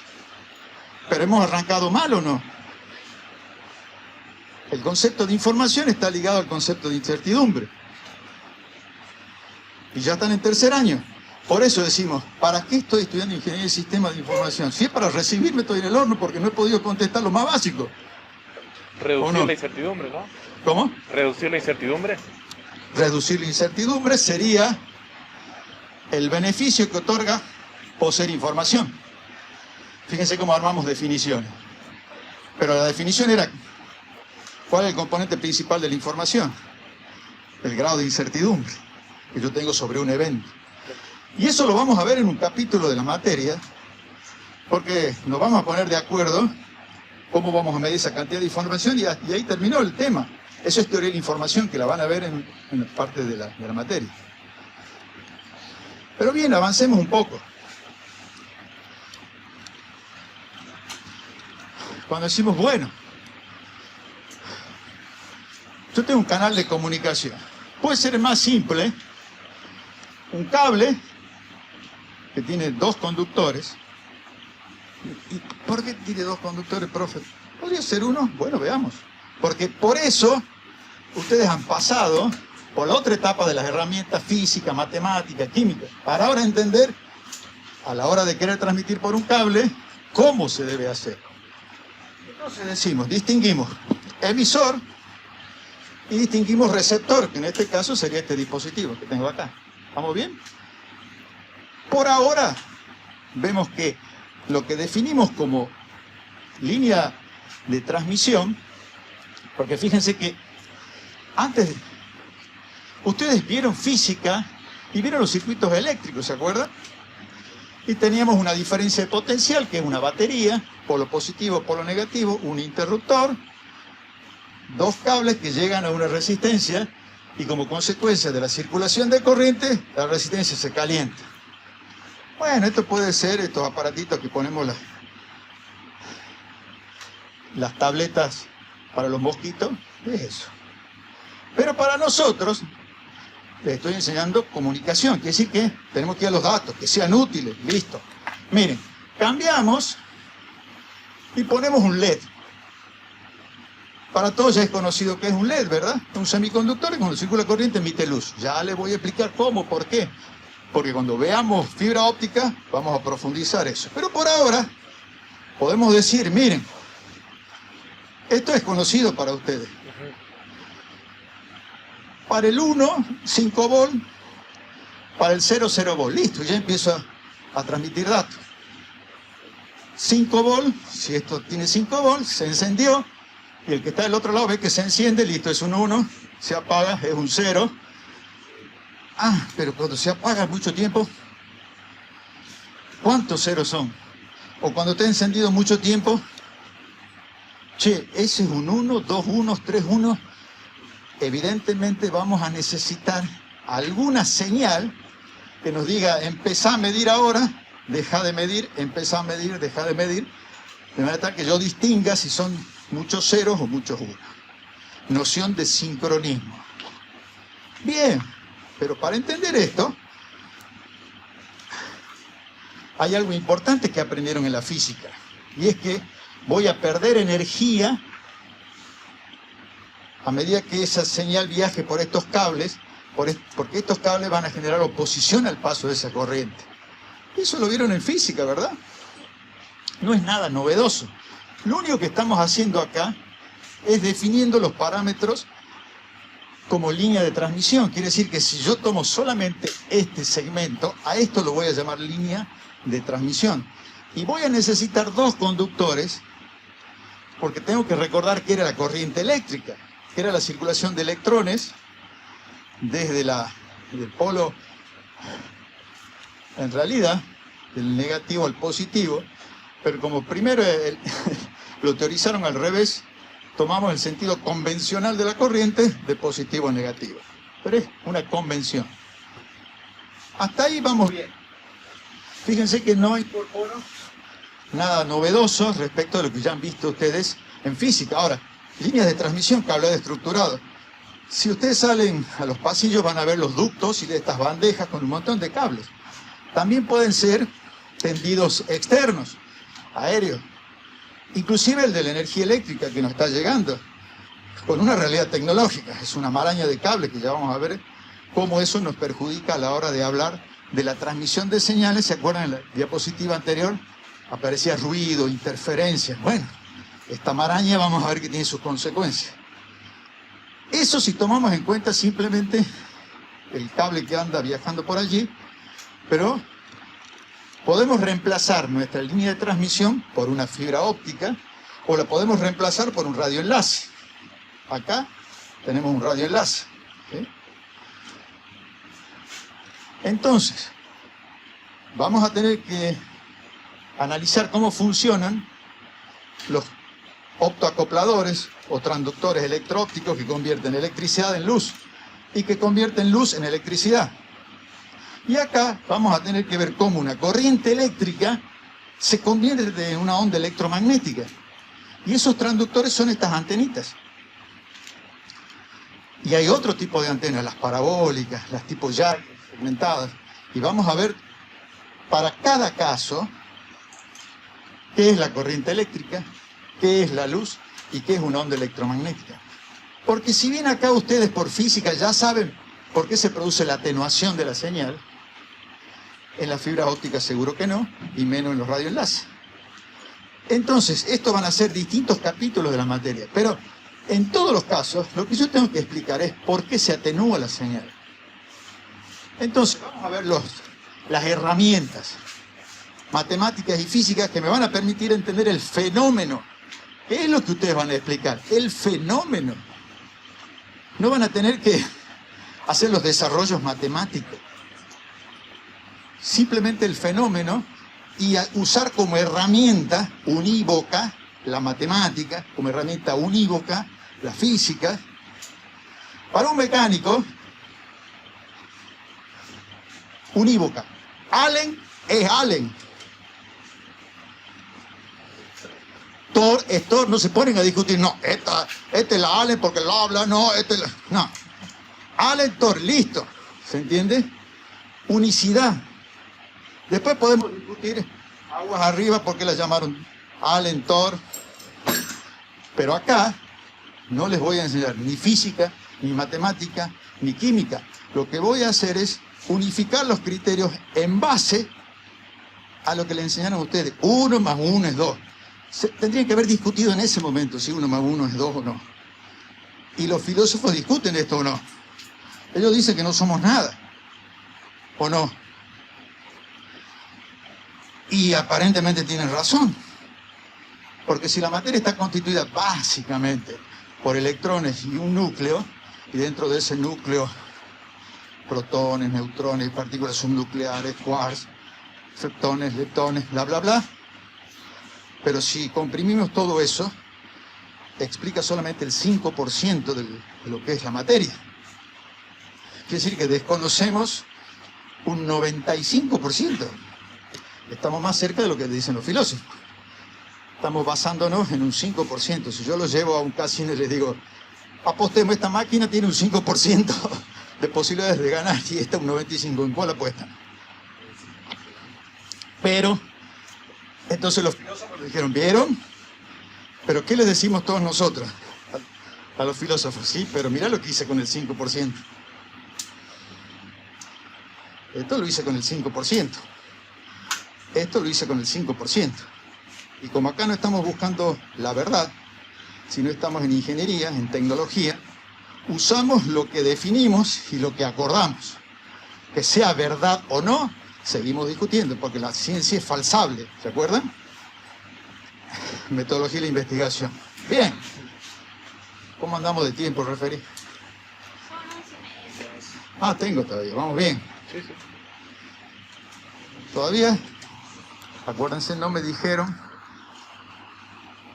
Pero ¿hemos arrancado mal o no? El concepto de información está ligado al concepto de incertidumbre. Y ya están en tercer año. Por eso decimos, ¿para qué estoy estudiando ingeniería de sistemas de información? Si es para recibirme, estoy en el horno porque no he podido contestar lo más básico. Reducir no? la incertidumbre, ¿no? ¿Cómo? Reducir la incertidumbre. Reducir la incertidumbre sería el beneficio que otorga poseer información. Fíjense cómo armamos definiciones. Pero la definición era, ¿cuál es el componente principal de la información? El grado de incertidumbre que yo tengo sobre un evento. Y eso lo vamos a ver en un capítulo de la materia, porque nos vamos a poner de acuerdo cómo vamos a medir esa cantidad de información y ahí terminó el tema. Eso es teoría de la información, que la van a ver en parte de la materia. Pero bien, avancemos un poco. Cuando decimos, bueno, yo tengo un canal de comunicación. Puede ser más simple, un cable que tiene dos conductores. ¿Y por qué tiene dos conductores, profe? ¿Podría ser uno? Bueno, veamos. Porque por eso ustedes han pasado por la otra etapa de las herramientas física, matemática, química, para ahora entender, a la hora de querer transmitir por un cable, cómo se debe hacer. Entonces decimos, distinguimos emisor y distinguimos receptor, que en este caso sería este dispositivo que tengo acá. ¿Estamos bien? Por ahora vemos que lo que definimos como línea de transmisión, porque fíjense que antes ustedes vieron física y vieron los circuitos eléctricos, ¿se acuerdan? Y teníamos una diferencia de potencial, que es una batería, polo positivo, polo negativo, un interruptor, dos cables que llegan a una resistencia y como consecuencia de la circulación de corriente, la resistencia se calienta. Bueno, esto puede ser estos aparatitos que ponemos las tabletas para los mosquitos, es eso. Pero para nosotros, les estoy enseñando comunicación, quiere decir que tenemos que ir a los datos, que sean útiles, listo. Miren, cambiamos y ponemos un LED. Para todos ya es conocido que es un LED, ¿verdad? Un semiconductor que cuando circula corriente emite luz. Ya les voy a explicar cómo, por qué. Porque cuando veamos fibra óptica vamos a profundizar eso. Pero por ahora podemos decir, miren, esto es conocido para ustedes. Para el 1, 5 volt. Para el 0, 0 volt. Listo, ya empiezo a transmitir datos. 5 volt, si esto tiene 5 volts, se encendió. Y el que está del otro lado ve que se enciende, listo, es un 1, se apaga, es un 0. Ah, pero cuando se apaga mucho tiempo, ¿cuántos ceros son? O cuando está encendido mucho tiempo, che, ese es un 1, 2 unos, 3 unos. Evidentemente vamos a necesitar alguna señal que nos diga, empezá a medir ahora, deja de medir, empezá a medir, deja de medir, de manera tal que yo distinga si son muchos ceros o muchos unos. Noción de sincronismo. Bien, pero para entender esto, hay algo importante que aprendieron en la física, y es que voy a perder energía a medida que esa señal viaje por estos cables, porque estos cables van a generar oposición al paso de esa corriente. Eso lo vieron en física, ¿verdad? No es nada novedoso. Lo único que estamos haciendo acá es definiendo los parámetros como línea de transmisión. Quiere decir que si yo tomo solamente este segmento, a esto lo voy a llamar línea de transmisión. Y voy a necesitar dos conductores, porque tengo que recordar que era la corriente eléctrica, que era la circulación de electrones desde el polo, en realidad, del negativo al positivo, pero como primero lo teorizaron al revés, tomamos el sentido convencional de la corriente de positivo a negativo. Pero es una convención. Hasta ahí vamos bien. Fíjense que no incorporo nada novedoso respecto de lo que ya han visto ustedes en física. Ahora, líneas de transmisión, cableado estructurado. Si ustedes salen a los pasillos van a ver los ductos y de estas bandejas con un montón de cables. También pueden ser tendidos externos, aéreos. Inclusive el de la energía eléctrica que nos está llegando, con una realidad tecnológica. Es una maraña de cables que ya vamos a ver cómo eso nos perjudica a la hora de hablar de la transmisión de señales. ¿Se acuerdan en la diapositiva anterior? Aparecía ruido, interferencias. Bueno, esta maraña vamos a ver que tiene sus consecuencias. Eso si tomamos en cuenta simplemente el cable que anda viajando por allí, pero podemos reemplazar nuestra línea de transmisión por una fibra óptica o la podemos reemplazar por un radioenlace. Acá tenemos un radioenlace. ¿Sí? Entonces, vamos a tener que analizar cómo funcionan los optoacopladores o transductores electroópticos que convierten electricidad en luz y que convierten luz en electricidad. Y acá vamos a tener que ver cómo una corriente eléctrica se convierte en una onda electromagnética. Y esos transductores son estas antenitas. Y hay otro tipo de antenas, las parabólicas, las tipo jack, segmentadas. Y vamos a ver para cada caso qué es la corriente eléctrica, qué es la luz y qué es una onda electromagnética. Porque si bien acá ustedes por física ya saben por qué se produce la atenuación de la señal, en la fibra óptica seguro que no, y menos en los radioenlaces. Entonces, estos van a ser distintos capítulos de la materia, pero en todos los casos, lo que yo tengo que explicar es por qué se atenúa la señal. Entonces, vamos a ver las herramientas matemáticas y físicas que me van a permitir entender el fenómeno. ¿Qué es lo que ustedes van a explicar? El fenómeno. No van a tener que hacer los desarrollos matemáticos. Simplemente el fenómeno y usar como herramienta unívoca la matemática, como herramienta unívoca la física. Para un mecánico, unívoca. Allen es Allen. Thor es Thor. No se ponen a discutir, no, esta es la Allen porque la habla, no, no. Allen, Thor, listo. ¿Se entiende? Unicidad. Después podemos discutir aguas arriba porque la llamaron Allen, Thor. Pero acá no les voy a enseñar ni física, ni matemática, ni química. Lo que voy a hacer es unificar los criterios en base a lo que le enseñaron a ustedes. 1 más 1 es 2. Tendrían que haber discutido en ese momento si 1 más 1 es 2 o no. Y los filósofos discuten esto o no. Ellos dicen que no somos nada. ¿O no? Y aparentemente tienen razón. Porque si la materia está constituida básicamente por electrones y un núcleo, y dentro de ese núcleo protones, neutrones, partículas subnucleares, quarks, leptones, bla, bla, bla. Pero si comprimimos todo eso, explica solamente el 5% de lo que es la materia. Quiere decir que desconocemos un 95%. Estamos más cerca de lo que dicen los filósofos. Estamos basándonos en un 5%. Si yo lo llevo a un casino y les digo, apostemos, esta máquina tiene un 5% de posibilidades de ganar y esta un 95%, ¿en cuál apuesta? Pero, entonces los filósofos dijeron, ¿vieron? ¿Pero qué les decimos todos nosotros a los filósofos? Sí, pero mirá lo que hice con el 5%. Esto lo hice con el 5%. Esto lo hice con el 5%. Y como acá no estamos buscando la verdad, sino estamos en ingeniería, en tecnología, usamos lo que definimos y lo que acordamos. Que sea verdad o no, seguimos discutiendo, porque la ciencia es falsable, ¿se acuerdan? Metodología de la investigación. Bien. ¿Cómo andamos de tiempo, referí? Son 11:30. Ah, tengo todavía, vamos bien. Sí, sí. Todavía, acuérdense, no me dijeron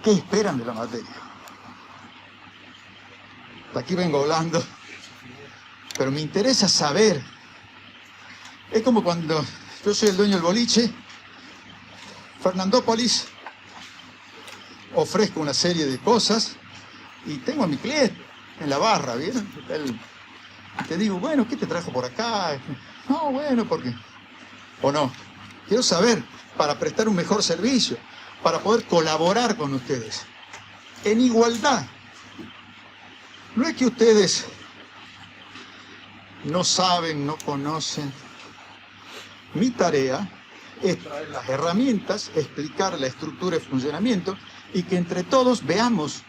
qué esperan de la materia. Hasta aquí vengo hablando, pero me interesa saber. Es como cuando yo soy el dueño del boliche, Fernandópolis, ofrezco una serie de cosas y tengo a mi cliente en la barra, ¿vieron? Y te digo, bueno, ¿qué te trajo por acá? No, bueno, porque... ¿O no? Quiero saber, para prestar un mejor servicio, para poder colaborar con ustedes, en igualdad. No es que ustedes no saben, no conocen. Mi tarea es traer las herramientas, explicar la estructura y funcionamiento y que entre todos veamos.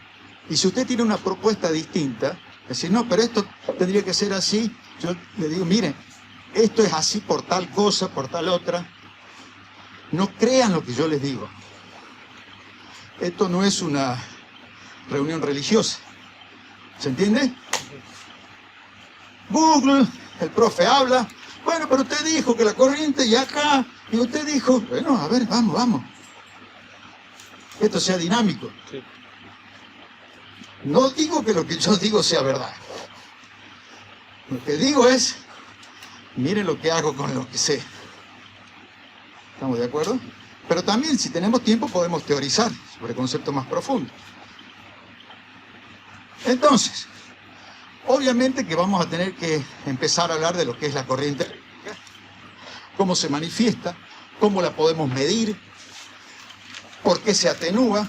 Y si usted tiene una propuesta distinta, decir, no, pero esto tendría que ser así, yo le digo, miren, esto es así por tal cosa, por tal otra. No crean lo que yo les digo. Esto no es una reunión religiosa. ¿Se entiende? Google, el profe habla. Bueno, pero usted dijo que la corriente y acá. Y usted dijo, bueno, a ver, vamos. Esto sea dinámico. Sí. No digo que lo que yo digo sea verdad. Lo que digo es, miren lo que hago con lo que sé. ¿Estamos de acuerdo? Pero también, si tenemos tiempo, podemos teorizar sobre conceptos más profundos. Entonces, obviamente que vamos a tener que empezar a hablar de lo que es la corriente eléctrica, cómo se manifiesta, cómo la podemos medir, por qué se atenúa.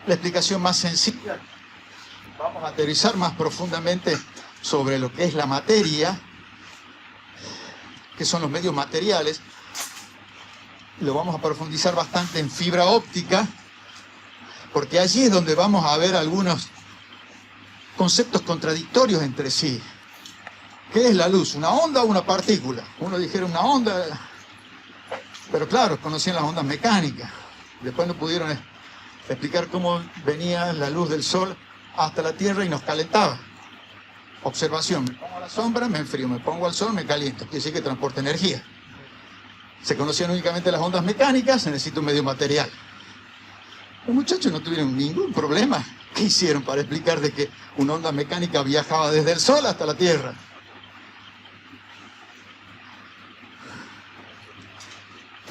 La explicación más sencilla, vamos a aterrizar más profundamente sobre lo que es la materia, que son los medios materiales. Lo vamos a profundizar bastante en fibra óptica, porque allí es donde vamos a ver algunos conceptos contradictorios entre sí. ¿Qué es la luz? ¿Una onda o una partícula? Uno dijera una onda, pero claro, conocían las ondas mecánicas. Después no pudieron explicar cómo venía la luz del sol hasta la Tierra y nos calentaba. Observación, me pongo a la sombra, me enfrío, me pongo al sol, me caliento. Quiere decir que transporta energía. Se conocían únicamente las ondas mecánicas, se necesita un medio material. Los muchachos no tuvieron ningún problema. ¿Qué hicieron para explicar de que una onda mecánica viajaba desde el sol hasta la Tierra?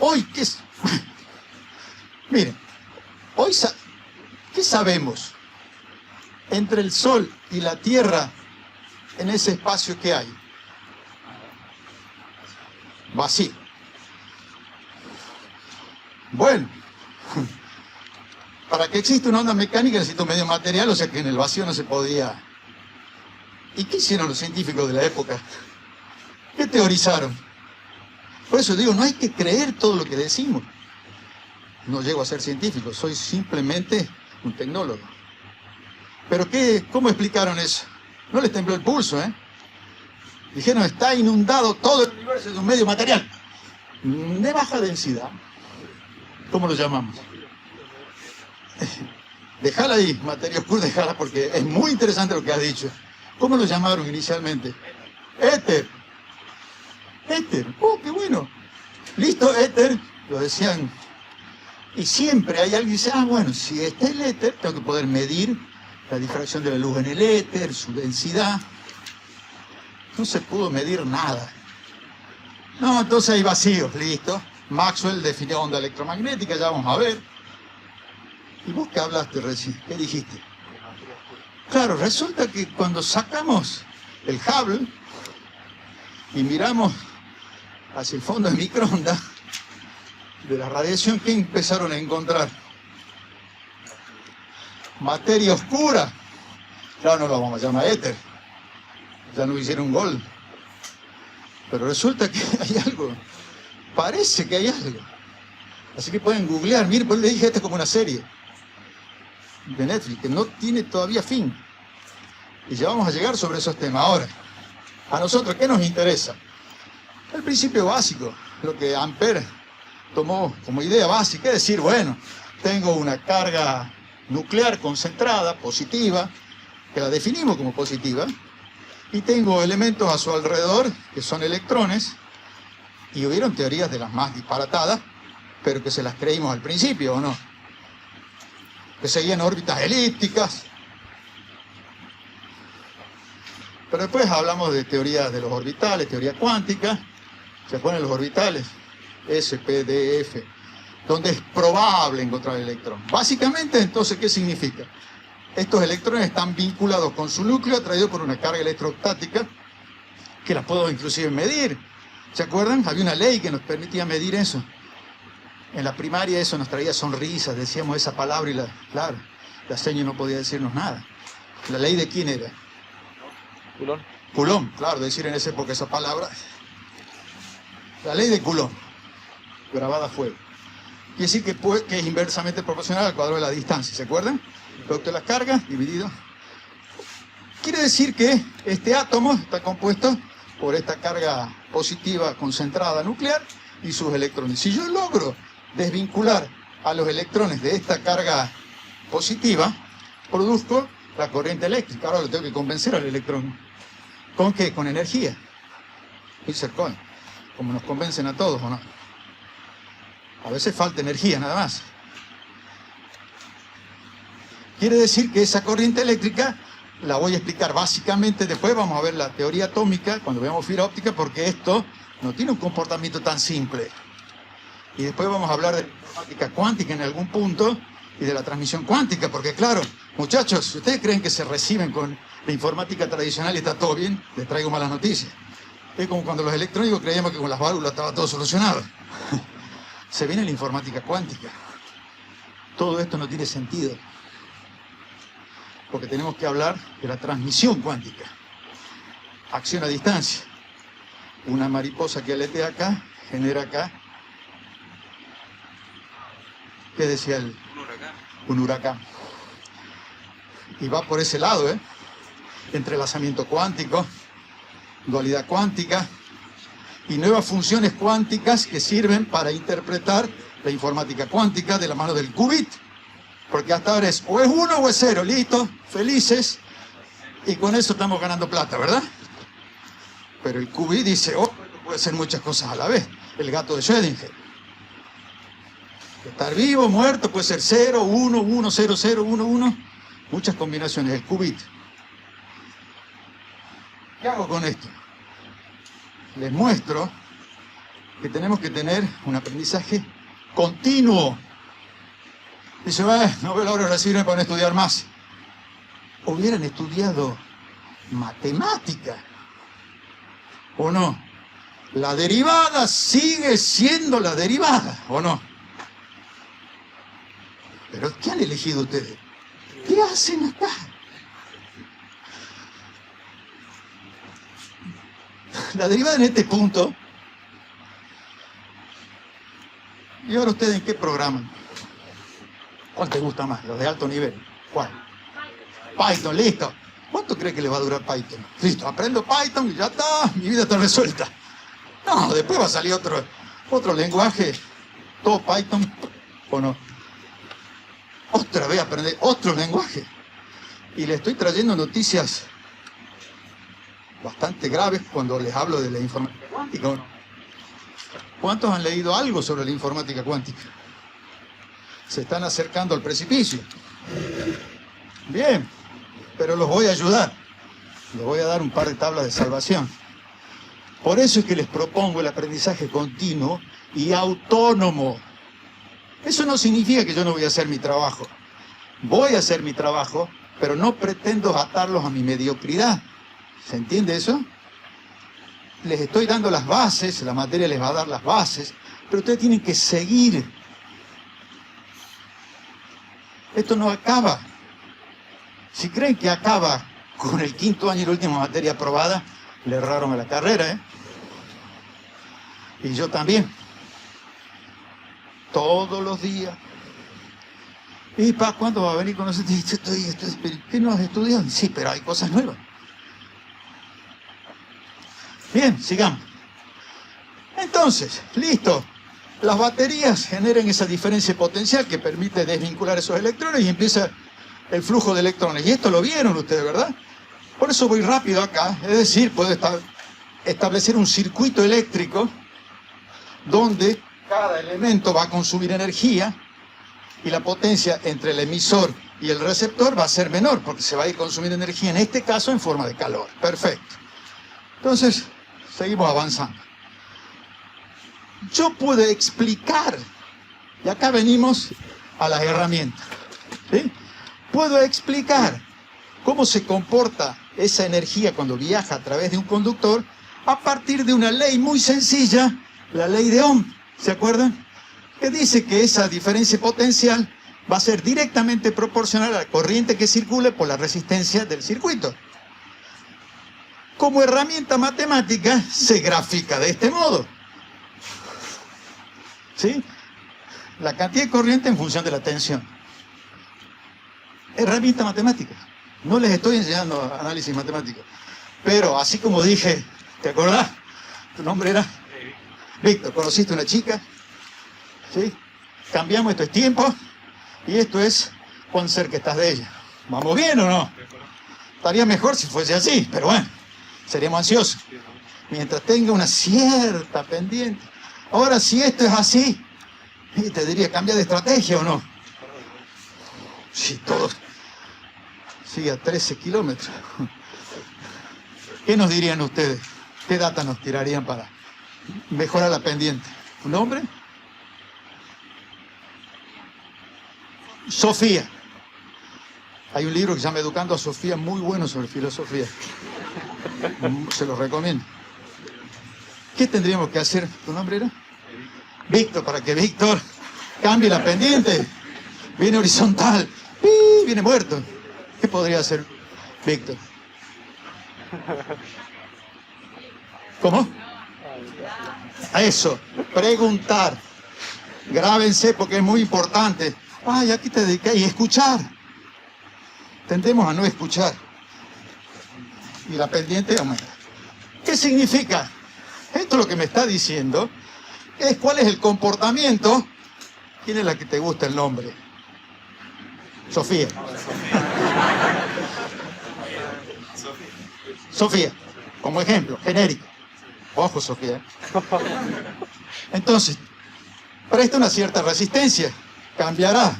Hoy, ¿qué es? Miren, hoy, ¿qué sabemos? Entre el sol y la Tierra, en ese espacio que hay. Vacío. Bueno, para que exista una onda mecánica necesita un medio material, o sea que en el vacío no se podía. ¿Y qué hicieron los científicos de la época? ¿Qué teorizaron? Por eso digo, no hay que creer todo lo que decimos. No llego a ser científico, soy simplemente un tecnólogo. ¿Pero cómo explicaron eso? No les tembló el pulso, ¿eh? Dijeron, está inundado todo el universo de un medio material de baja densidad. ¿Cómo lo llamamos? Déjala ahí, materia oscura, déjala, porque es muy interesante lo que has dicho. ¿Cómo lo llamaron inicialmente? Éter. Éter. Oh, qué bueno. Listo, éter. Lo decían. Y siempre hay alguien que dice, bueno, si está el éter, tengo que poder medir la difracción de la luz en el éter, su densidad. no se pudo medir nada. No, entonces hay vacíos, listo. Maxwell definió onda electromagnética, ya vamos a ver. ¿Y vos qué hablaste recién? ¿Qué dijiste? Claro, resulta que cuando sacamos el Hubble y miramos hacia el fondo del microondas, de la radiación, ¿qué empezaron a encontrar? Materia oscura. Claro, no lo vamos a llamar éter. Ya no hicieron gol. Pero resulta que hay algo. Parece que hay algo. Así que pueden googlear. Miren, pues le dije, esto es como una serie de Netflix, que no tiene todavía fin. Y ya vamos a llegar sobre esos temas. Ahora, a nosotros, ¿qué nos interesa? El principio básico, lo que Ampère tomó como idea básica, es decir, bueno, tengo una carga nuclear concentrada, positiva, que la definimos como positiva, y tengo elementos a su alrededor, que son electrones, y hubieron teorías de las más disparatadas, pero que se las creímos al principio, ¿o no? Que seguían órbitas elípticas. Pero después hablamos de teorías de los orbitales, teoría cuántica. ¿Se acuerdan los orbitales? S, P, D, F, donde es probable encontrar el electrón. Básicamente, entonces, ¿qué significa? Estos electrones están vinculados con su núcleo, atraídos por una carga electrostática, que las puedo inclusive medir. ¿Se acuerdan? Había una ley que nos permitía medir eso. En la primaria eso nos traía sonrisas, decíamos esa palabra y claro, la seño no podía decirnos nada. ¿La ley de quién era? Coulomb. Coulomb, claro, decir en esa época esa palabra. La ley de Coulomb, grabada a fuego. Quiere decir que es inversamente proporcional al cuadro de la distancia, ¿se acuerdan? Producto de las cargas dividido. Quiere decir que este átomo está compuesto por esta carga positiva concentrada nuclear y sus electrones. Si yo logro desvincular a los electrones de esta carga positiva, produzco la corriente eléctrica. Ahora le tengo que convencer al electrón. ¿Con qué? Con energía. Coin, como nos convencen a todos, ¿o no? A veces falta energía, nada más. Quiere decir que esa corriente eléctrica la voy a explicar básicamente. Después vamos a ver la teoría atómica cuando veamos fibra óptica, porque esto no tiene un comportamiento tan simple. Y después vamos a hablar de la informática cuántica en algún punto y de la transmisión cuántica, porque claro, muchachos, si ustedes creen que se reciben con la informática tradicional y está todo bien, les traigo malas noticias. Es como cuando los electrónicos creíamos que con las válvulas estaba todo solucionado. Se viene la informática cuántica. Todo esto no tiene sentido, porque tenemos que hablar de la transmisión cuántica. Acción a distancia. Una mariposa que aletea acá, genera acá. ¿Qué decía él? Un huracán. Un huracán. Y va por ese lado, ¿eh? Entrelazamiento cuántico, dualidad cuántica y nuevas funciones cuánticas que sirven para interpretar la informática cuántica de la mano del qubit. Porque hasta ahora es o es 1 o es 0, listo, felices, y con eso estamos ganando plata, ¿verdad? Pero el qubit dice, oh, puede ser muchas cosas a la vez. El gato de Schrödinger. Estar vivo, muerto, puede ser 0, 1, 1, 0, 0, 1, 1. Muchas combinaciones, el qubit. ¿Qué hago con esto? Les muestro que tenemos que tener un aprendizaje continuo. Dice, no veo la hora de recibirme para no estudiar más. Hubieran estudiado matemática, ¿o no? La derivada sigue siendo la derivada, ¿o no? Pero ¿qué han elegido ustedes? ¿Qué hacen acá? La derivada en este punto. ¿Y ahora ustedes en qué programan? ¿Cuál te gusta más? ¿Los de alto nivel? ¿Cuál? Python, listo. ¿Cuánto cree que le va a durar Python? Listo, aprendo Python y ya está, mi vida está resuelta. No, después va a salir otro lenguaje, todo Python, ¿o no? Otra vez aprender otro lenguaje. Y le estoy trayendo noticias bastante graves cuando les hablo de la informática cuántica, ¿o no? ¿Cuántos han leído algo sobre la informática cuántica? Se están acercando al precipicio. Bien, pero los voy a ayudar. Les voy a dar un par de tablas de salvación. Por eso es que les propongo el aprendizaje continuo y autónomo. Eso no significa que yo no voy a hacer mi trabajo. Voy a hacer mi trabajo, pero no pretendo atarlos a mi mediocridad. ¿Se entiende eso? Les estoy dando las bases, la materia les va a dar las bases, pero ustedes tienen que seguir. Esto no acaba. Si creen que acaba con el 5º año y la última materia aprobada, le erraron a la carrera, ¿eh? Y yo también. Todos los días. ¿Y cuándo va a venir con nosotros? ¿Qué no has estudiado? Sí, pero hay cosas nuevas. Bien, sigamos. Entonces, listo. Las baterías generan esa diferencia potencial que permite desvincular esos electrones y empieza el flujo de electrones. Y esto lo vieron ustedes, ¿verdad? Por eso voy rápido acá. Es decir, puedo establecer un circuito eléctrico donde cada elemento va a consumir energía y la potencia entre el emisor y el receptor va a ser menor porque se va a ir consumiendo energía, en este caso en forma de calor. Perfecto. Entonces, seguimos avanzando. Yo puedo explicar, y acá venimos a las herramientas, ¿sí? Puedo explicar cómo se comporta esa energía cuando viaja a través de un conductor a partir de una ley muy sencilla, la ley de Ohm, ¿se acuerdan? Que dice que esa diferencia potencial va a ser directamente proporcional a la corriente que circule por la resistencia del circuito. Como herramienta matemática se grafica de este modo. ¿Sí? La cantidad de corriente en función de la tensión. Herramienta matemática. No les estoy enseñando análisis matemático. Pero así como dije, ¿te acordás? ¿Tu nombre era? Víctor, conociste una chica. ¿Sí? Cambiamos, esto es tiempo. Y esto es cuán cerca estás de ella. ¿Vamos bien o no? Estaría mejor si fuese así, pero bueno, seríamos ansiosos. Mientras tenga una cierta pendiente. Ahora, si esto es así, te diría, ¿cambia de estrategia o no? Si todo sigue a 13 kilómetros. ¿Qué nos dirían ustedes? ¿Qué data nos tirarían para mejorar la pendiente? ¿Un nombre? Sofía. Hay un libro que se llama Educando a Sofía, muy bueno sobre filosofía. Se lo recomiendo. ¿Qué tendríamos que hacer? ¿Tu nombre era? Víctor, para que Víctor cambie la pendiente. Viene horizontal. Viene muerto. ¿Qué podría hacer Víctor? ¿Cómo? A eso. Preguntar. Grábense porque es muy importante. Ay, aquí te dedicas. Y escuchar. Tendemos a no escuchar. Y la pendiente aumenta. ¿Qué significa? Esto lo que me está diciendo es cuál es el comportamiento. ¿Quién es la que te gusta el nombre? Sofía. Sofía, como ejemplo, genérico. Ojo, Sofía. Entonces, presta una cierta resistencia. Cambiará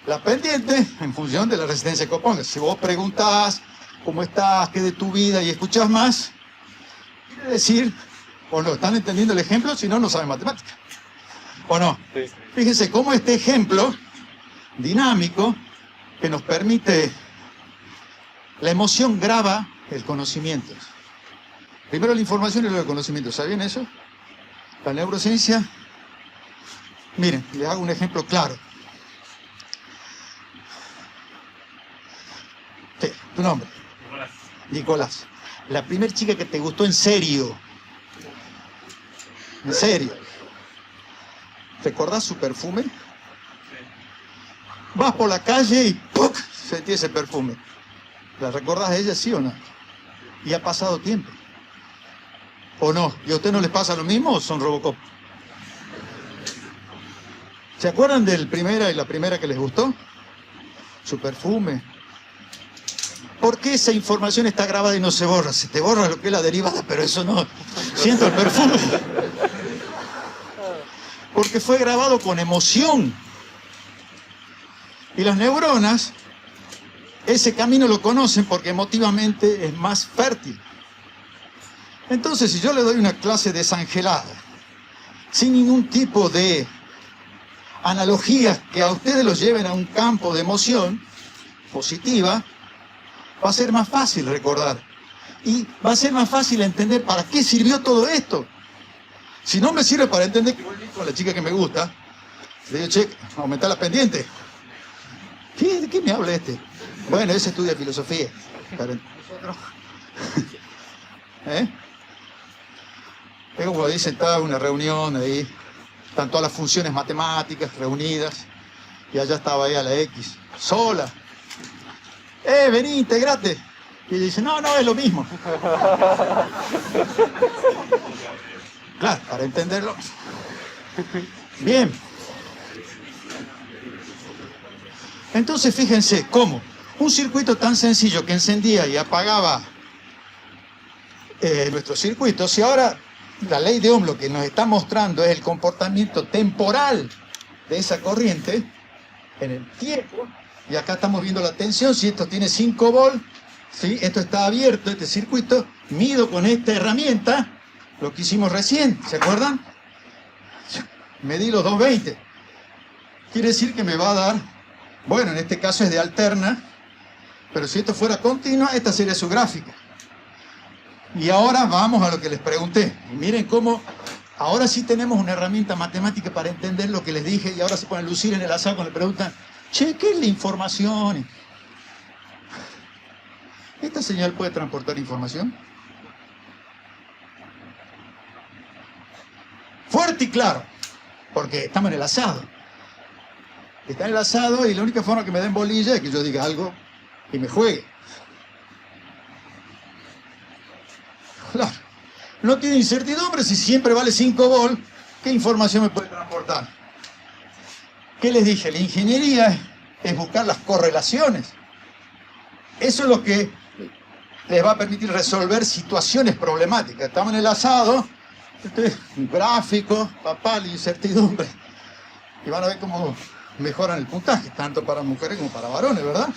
la pendiente en función de la resistencia que opongas. Si vos preguntás cómo estás, qué de tu vida y escuchás más, quiere decir, o no, ¿están entendiendo el ejemplo? Si no, no saben matemática. ¿O no? Sí. Fíjense cómo este ejemplo dinámico que nos permite, la emoción graba el conocimiento. Primero la información y luego el conocimiento. ¿Sabían eso? La neurociencia. Miren, les hago un ejemplo claro. Sí, tu nombre. Nicolás. Nicolás. La primera chica que te gustó en serio. En serio. ¿Recordás su perfume? Sí. Vas por la calle y ¡puc! Sentí ese perfume. ¿La recordás a ella, sí o no? Y ha pasado tiempo. ¿O no? ¿Y a usted no les pasa lo mismo o son Robocop? ¿Se acuerdan del primera y la primera que les gustó? Su perfume. ¿Por qué esa información está grabada y no se borra? Se te borra lo que es la derivada, pero eso no. Siento el perfume. Porque fue grabado con emoción. Y las neuronas, ese camino lo conocen porque emotivamente es más fértil. Entonces, si yo le doy una clase desangelada, sin ningún tipo de analogías que a ustedes los lleven a un campo de emoción positiva, va a ser más fácil recordar. Y va a ser más fácil entender para qué sirvió todo esto. Si no me sirve para entender que voy con la chica que me gusta, le digo, che, aumentar la pendiente. ¿De qué me habla este? Bueno, ese estudia filosofía. Para nosotros. ¿Eh? Es como dicen, estaba en una reunión ahí, están todas las funciones matemáticas reunidas, y allá estaba ella, la X, sola. Vení, integrate. Y ella dice, no, es lo mismo. Claro, para entenderlo. Bien. Entonces, fíjense cómo un circuito tan sencillo que encendía y apagaba nuestros circuitos, y ahora la ley de Ohm lo que nos está mostrando es el comportamiento temporal de esa corriente en el tiempo, y acá estamos viendo la tensión. Si esto tiene 5 volts, ¿sí? Esto está abierto, este circuito, mido con esta herramienta lo que hicimos recién, ¿se acuerdan? Medí los 220. Quiere decir que me va a dar, bueno, en este caso es de alterna, pero si esto fuera continua, esta sería su gráfica. Y ahora vamos a lo que les pregunté. Y miren cómo ahora sí tenemos una herramienta matemática para entender lo que les dije, y ahora se pueden lucir en el asado cuando le preguntan, che, ¿qué es la información? ¿Esta señal puede transportar información? Fuerte y claro, porque estamos en el asado. Está en el asado y la única forma que me den bolilla es que yo diga algo y me juegue. Claro, no tiene incertidumbre. Si siempre vale 5 volts, ¿qué información me puede transportar? ¿Qué les dije? La ingeniería es buscar las correlaciones. Eso es lo que les va a permitir resolver situaciones problemáticas. Estamos en el asado, un gráfico, papá, la incertidumbre. Y van a ver cómo mejoran el puntaje, tanto para mujeres como para varones, ¿verdad?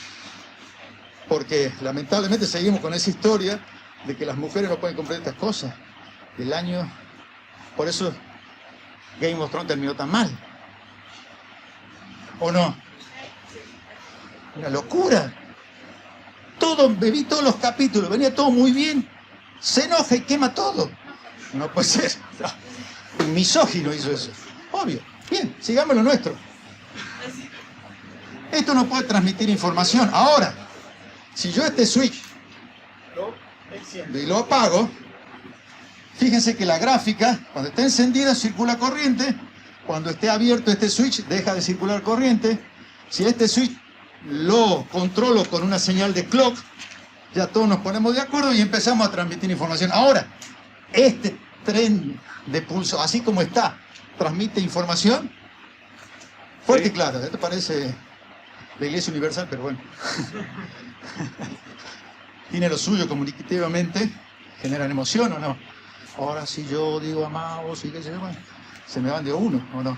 Porque lamentablemente seguimos con esa historia de que las mujeres no pueden comprender estas cosas. El año, por eso Game of Thrones terminó tan mal. ¿O no? Una locura. Todo, vi todos los capítulos, venía todo muy bien. Se enoja y quema todo. No puede ser. Un misógino hizo eso. Obvio. Bien, sigamos lo nuestro. Esto no puede transmitir información. Ahora, si yo este switch lo enciendo y lo apago, fíjense que la gráfica, cuando está encendida, circula corriente. Cuando esté abierto este switch, deja de circular corriente. Si este switch lo controlo con una señal de clock, ya todos nos ponemos de acuerdo y empezamos a transmitir información. Ahora, este tren de pulso, así como está, transmite información. Fuerte y claro, esto parece la Iglesia Universal, pero bueno. Tiene lo suyo comunicativamente, generan emoción o no. Ahora si yo digo amados y qué sé yo, bueno, se me van de uno o no.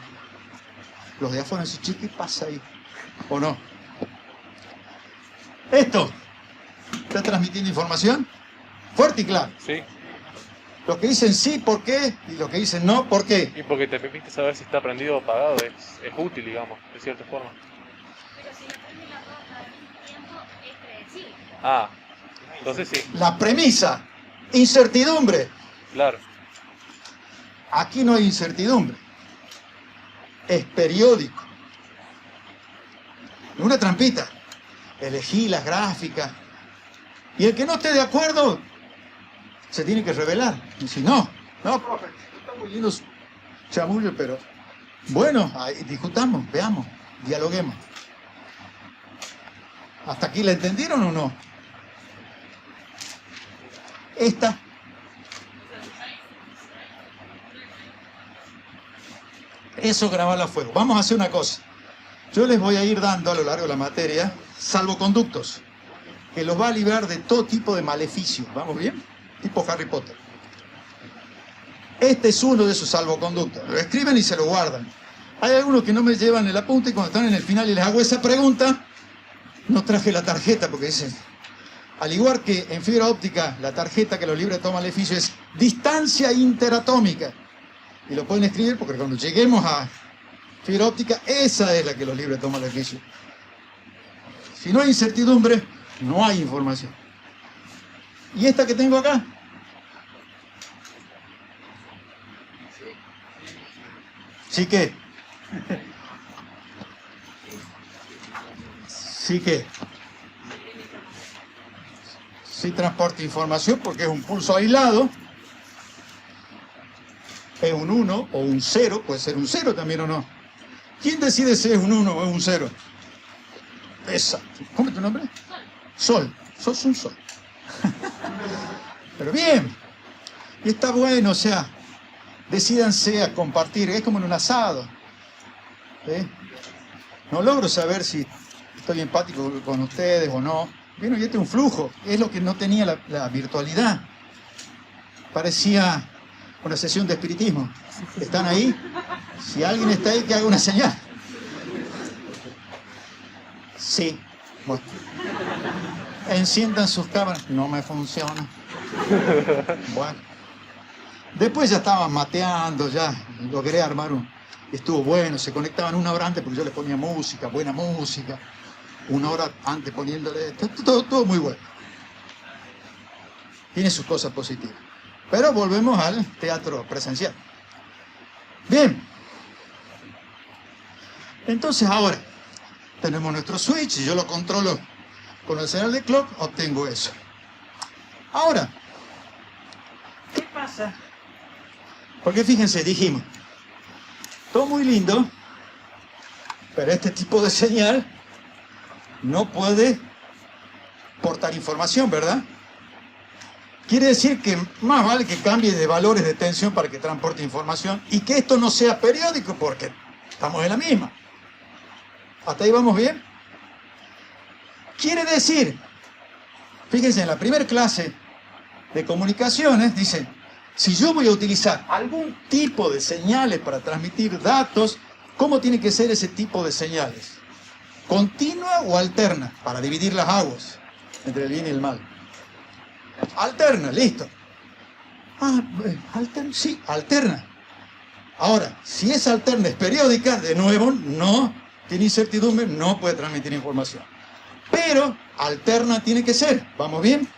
Los de afuera dicen, che, ¿qué pasa ahí? ¿O no? Esto está transmitiendo información fuerte y claro. Sí. Los que dicen sí, ¿por qué? Y los que dicen no, ¿por qué? Y porque te permite saber si está prendido o apagado, es útil, digamos, de cierta forma. Pero si no prende la ropa al mismo tiempo, es predecible. Ah, entonces sí, La premisa, incertidumbre. claro. Aquí no hay incertidumbre. Es periódico. Una trampita. Elegí las gráficas. Y el que no esté de acuerdo se tiene que revelar. Y si no, profe, estamos oyendo su chamullo, pero bueno, ahí discutamos, veamos, dialoguemos. ¿Hasta aquí la entendieron o no? Esta. Eso grabarla a fuego. Vamos a hacer una cosa. Yo les voy a ir dando a lo largo de la materia salvoconductos que los va a librar de todo tipo de maleficios. ¿Vamos bien? Tipo Harry Potter. Este es uno de esos salvoconductos. Lo escriben y se lo guardan. Hay algunos que no me llevan el apunte y cuando están en el final y les hago esa pregunta, no traje la tarjeta porque dicen, Al igual que en fibra óptica, la tarjeta que los libros de toma Maleficio es distancia interatómica. Y lo pueden escribir porque cuando lleguemos a fibra óptica, esa es la que los libros de toma Maleficio. Si no hay incertidumbre, no hay información. ¿Y esta que tengo acá? ¿Sí qué? ¿Sí qué? Sí transporta información porque es un pulso aislado. Es un 1 o un 0, puede ser un 0 también o no. ¿Quién decide si es un 1 o es un 0? Exacto. ¿Cómo es tu nombre? Sol. Sos un sol. Pero bien. Y está bueno, o sea, decídanse a compartir. Es como en un asado. ¿Sí? No logro saber si estoy empático con ustedes o no. Bueno, y este es un flujo. Es lo que no tenía la virtualidad. Parecía una sesión de espiritismo. ¿Están ahí? Si alguien está ahí, que haga una señal. Sí. Bueno. Enciendan sus cámaras. No me funciona. Bueno. Después ya estaban mateando, ya logré armar un... Estuvo bueno, se conectaban una hora antes porque yo les ponía música, buena música. Una hora antes poniéndole... Todo muy bueno. Tiene sus cosas positivas. Pero volvemos al teatro presencial. Bien. Entonces ahora tenemos nuestro switch y yo lo controlo con el señal de clock, obtengo eso. Ahora, ¿qué pasa? Porque fíjense, dijimos, todo muy lindo, pero este tipo de señal no puede portar información, ¿verdad? Quiere decir que más vale que cambie de valores de tensión para que transporte información y que esto no sea periódico porque estamos en la misma. ¿Hasta ahí vamos bien? Quiere decir, fíjense, en la primera clase de comunicaciones dice, si yo voy a utilizar algún tipo de señales para transmitir datos, ¿cómo tiene que ser ese tipo de señales? ¿Continua o alterna? Para dividir las aguas entre el bien y el mal. Alterna, listo. Ah, alterna, sí, alterna. Ahora, si es alterna, es periódica, de nuevo, no tiene incertidumbre, no puede transmitir información. Pero alterna tiene que ser. ¿Vamos bien?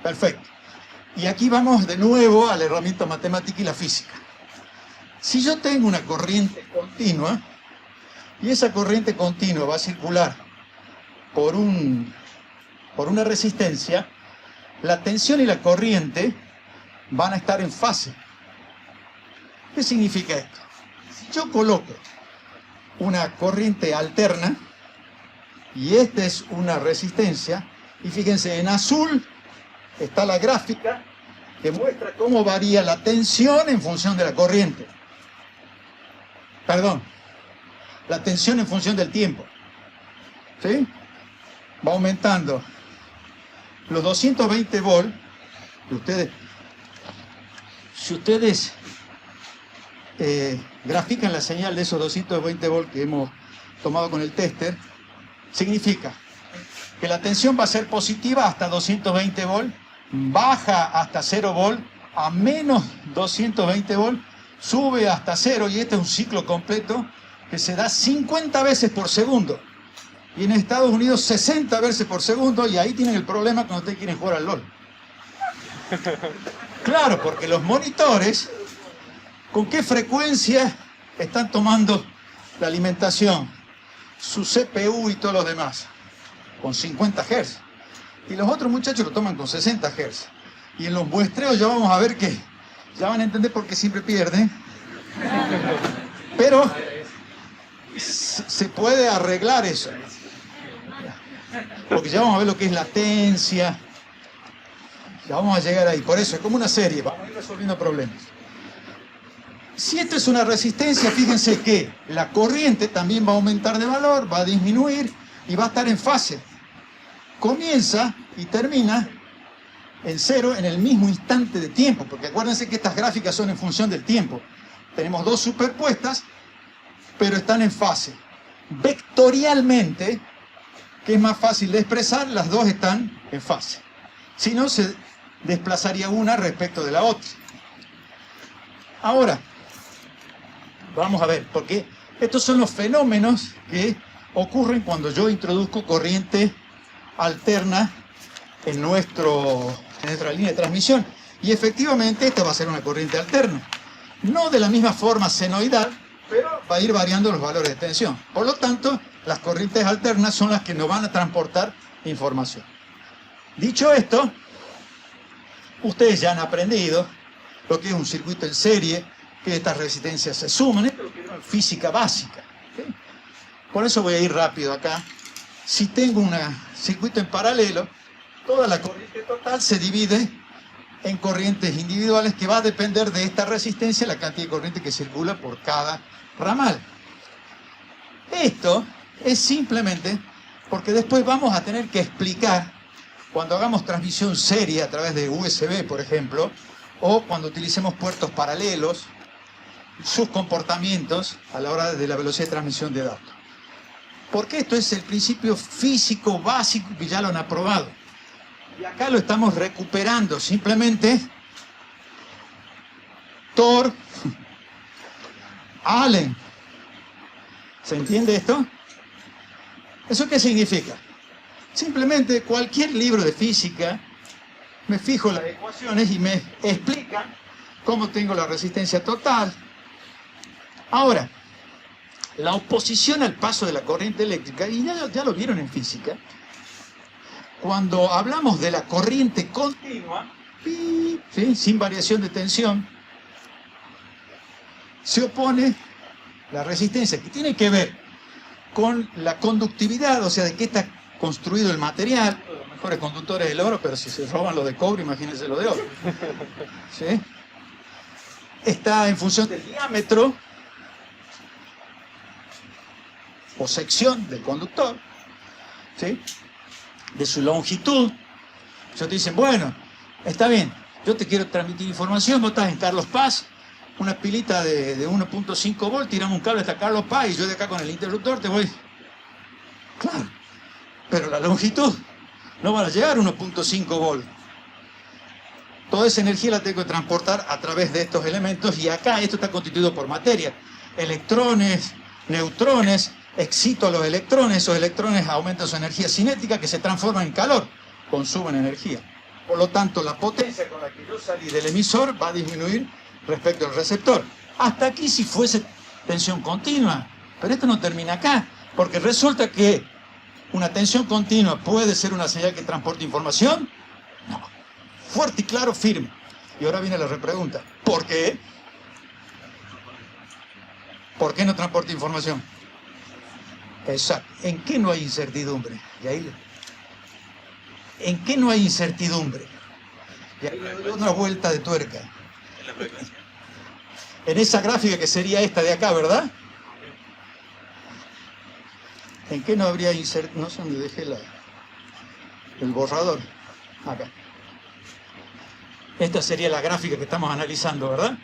Perfecto. Y aquí vamos de nuevo a la herramienta matemática y la física. Si yo tengo una corriente continua, y esa corriente continua va a circular por una resistencia, la tensión y la corriente van a estar en fase. ¿Qué significa esto? Si yo coloco una corriente alterna, y esta es una resistencia, y fíjense, en azul está la gráfica que muestra cómo varía la tensión en función de la corriente. Perdón, la tensión en función del tiempo. ¿Sí? Va aumentando. Los 220 volts, si ustedes grafican la señal de esos 220 volts que hemos tomado con el tester, significa que la tensión va a ser positiva hasta 220 volts, baja hasta 0 volts, a menos 220 volts, sube hasta 0, y este es un ciclo completo que se da 50 veces por segundo. Y en Estados Unidos 60 veces por segundo, y ahí tienen el problema cuando ustedes quieren jugar al LOL. Claro, porque los monitores, ¿con qué frecuencia están tomando la alimentación? Su CPU y todos los demás. Con 50 Hz. Y los otros muchachos lo toman con 60 Hz. Y en los muestreos ya vamos a ver que ya van a entender por qué siempre pierden. Pero se puede arreglar eso. Porque ya vamos a ver lo que es latencia. Ya vamos a llegar ahí. Por eso es como una serie. Vamos a ir resolviendo problemas. Si esto es una resistencia, fíjense que la corriente también va a aumentar de valor, va a disminuir y va a estar en fase. Comienza y termina en 0 en el mismo instante de tiempo. Porque acuérdense que estas gráficas son en función del tiempo. Tenemos dos superpuestas, pero están en fase. Vectorialmente, que es más fácil de expresar, las dos están en fase. Si no, se desplazaría una respecto de la otra. Ahora, vamos a ver, porque estos son los fenómenos que ocurren cuando yo introduzco corriente alterna en nuestra línea de transmisión. Y efectivamente esta va a ser una corriente alterna. No de la misma forma senoidal, pero va a ir variando los valores de tensión. Por lo tanto, las corrientes alternas son las que nos van a transportar información. Dicho esto, ustedes ya han aprendido lo que es un circuito en serie, que estas resistencias se suman. Esto es lo que es física básica. ¿Okay? Por eso voy a ir rápido acá. Si tengo un circuito en paralelo, toda la corriente total se divide en corrientes individuales que va a depender de esta resistencia, la cantidad de corriente que circula por cada ramal. Esto es simplemente porque después vamos a tener que explicar, cuando hagamos transmisión serie a través de USB, por ejemplo, o cuando utilicemos puertos paralelos, sus comportamientos a la hora de la velocidad de transmisión de datos. Porque esto es el principio físico básico que ya lo han aprobado. Y acá lo estamos recuperando, simplemente Thor, Allen. ¿Se entiende esto? ¿Eso qué significa? Simplemente cualquier libro de física, me fijo las ecuaciones y me explica cómo tengo la resistencia total. Ahora, la oposición al paso de la corriente eléctrica, y ya lo vieron en física, cuando hablamos de la corriente continua, ¿sí? Sin variación de tensión, se opone la resistencia, que tiene que ver con la conductividad, o sea, de qué está construido el material. Los mejores conductores del oro, pero si se roban lo de cobre, imagínense lo de oro. ¿Sí? Está en función del diámetro o sección del conductor, ¿sí? De su longitud. Ellos te dicen, bueno, está bien, yo te quiero transmitir información, vos estás en Carlos Paz, una pilita de 1.5 volt, tiramos un cable hasta Carlos Paz y yo de acá con el interruptor te voy. Claro, pero la longitud no van a llegar a 1.5 volt. Toda esa energía la tengo que transportar a través de estos elementos, y acá esto está constituido por materia, electrones, neutrones. Excito a los electrones, esos electrones aumentan su energía cinética, que se transforma en calor, consumen energía. Por lo tanto, la potencia con la que yo salí del emisor va a disminuir respecto al receptor. Hasta aquí si fuese tensión continua, pero esto no termina acá, porque resulta que una tensión continua puede ser una señal que transporte información. No, fuerte y claro, firme. Y ahora viene la repregunta, ¿por qué? ¿Por qué no transporta información? Exacto. ¿En qué no hay incertidumbre? Y ahí, ¿en qué no hay incertidumbre? Y ahí le doy una vuelta de tuerca. En la frecuencia. En esa gráfica que sería esta de acá, ¿verdad? ¿En qué no habría incertidumbre? No sé dónde dejé el borrador. Acá. Esta sería la gráfica que estamos analizando, ¿verdad?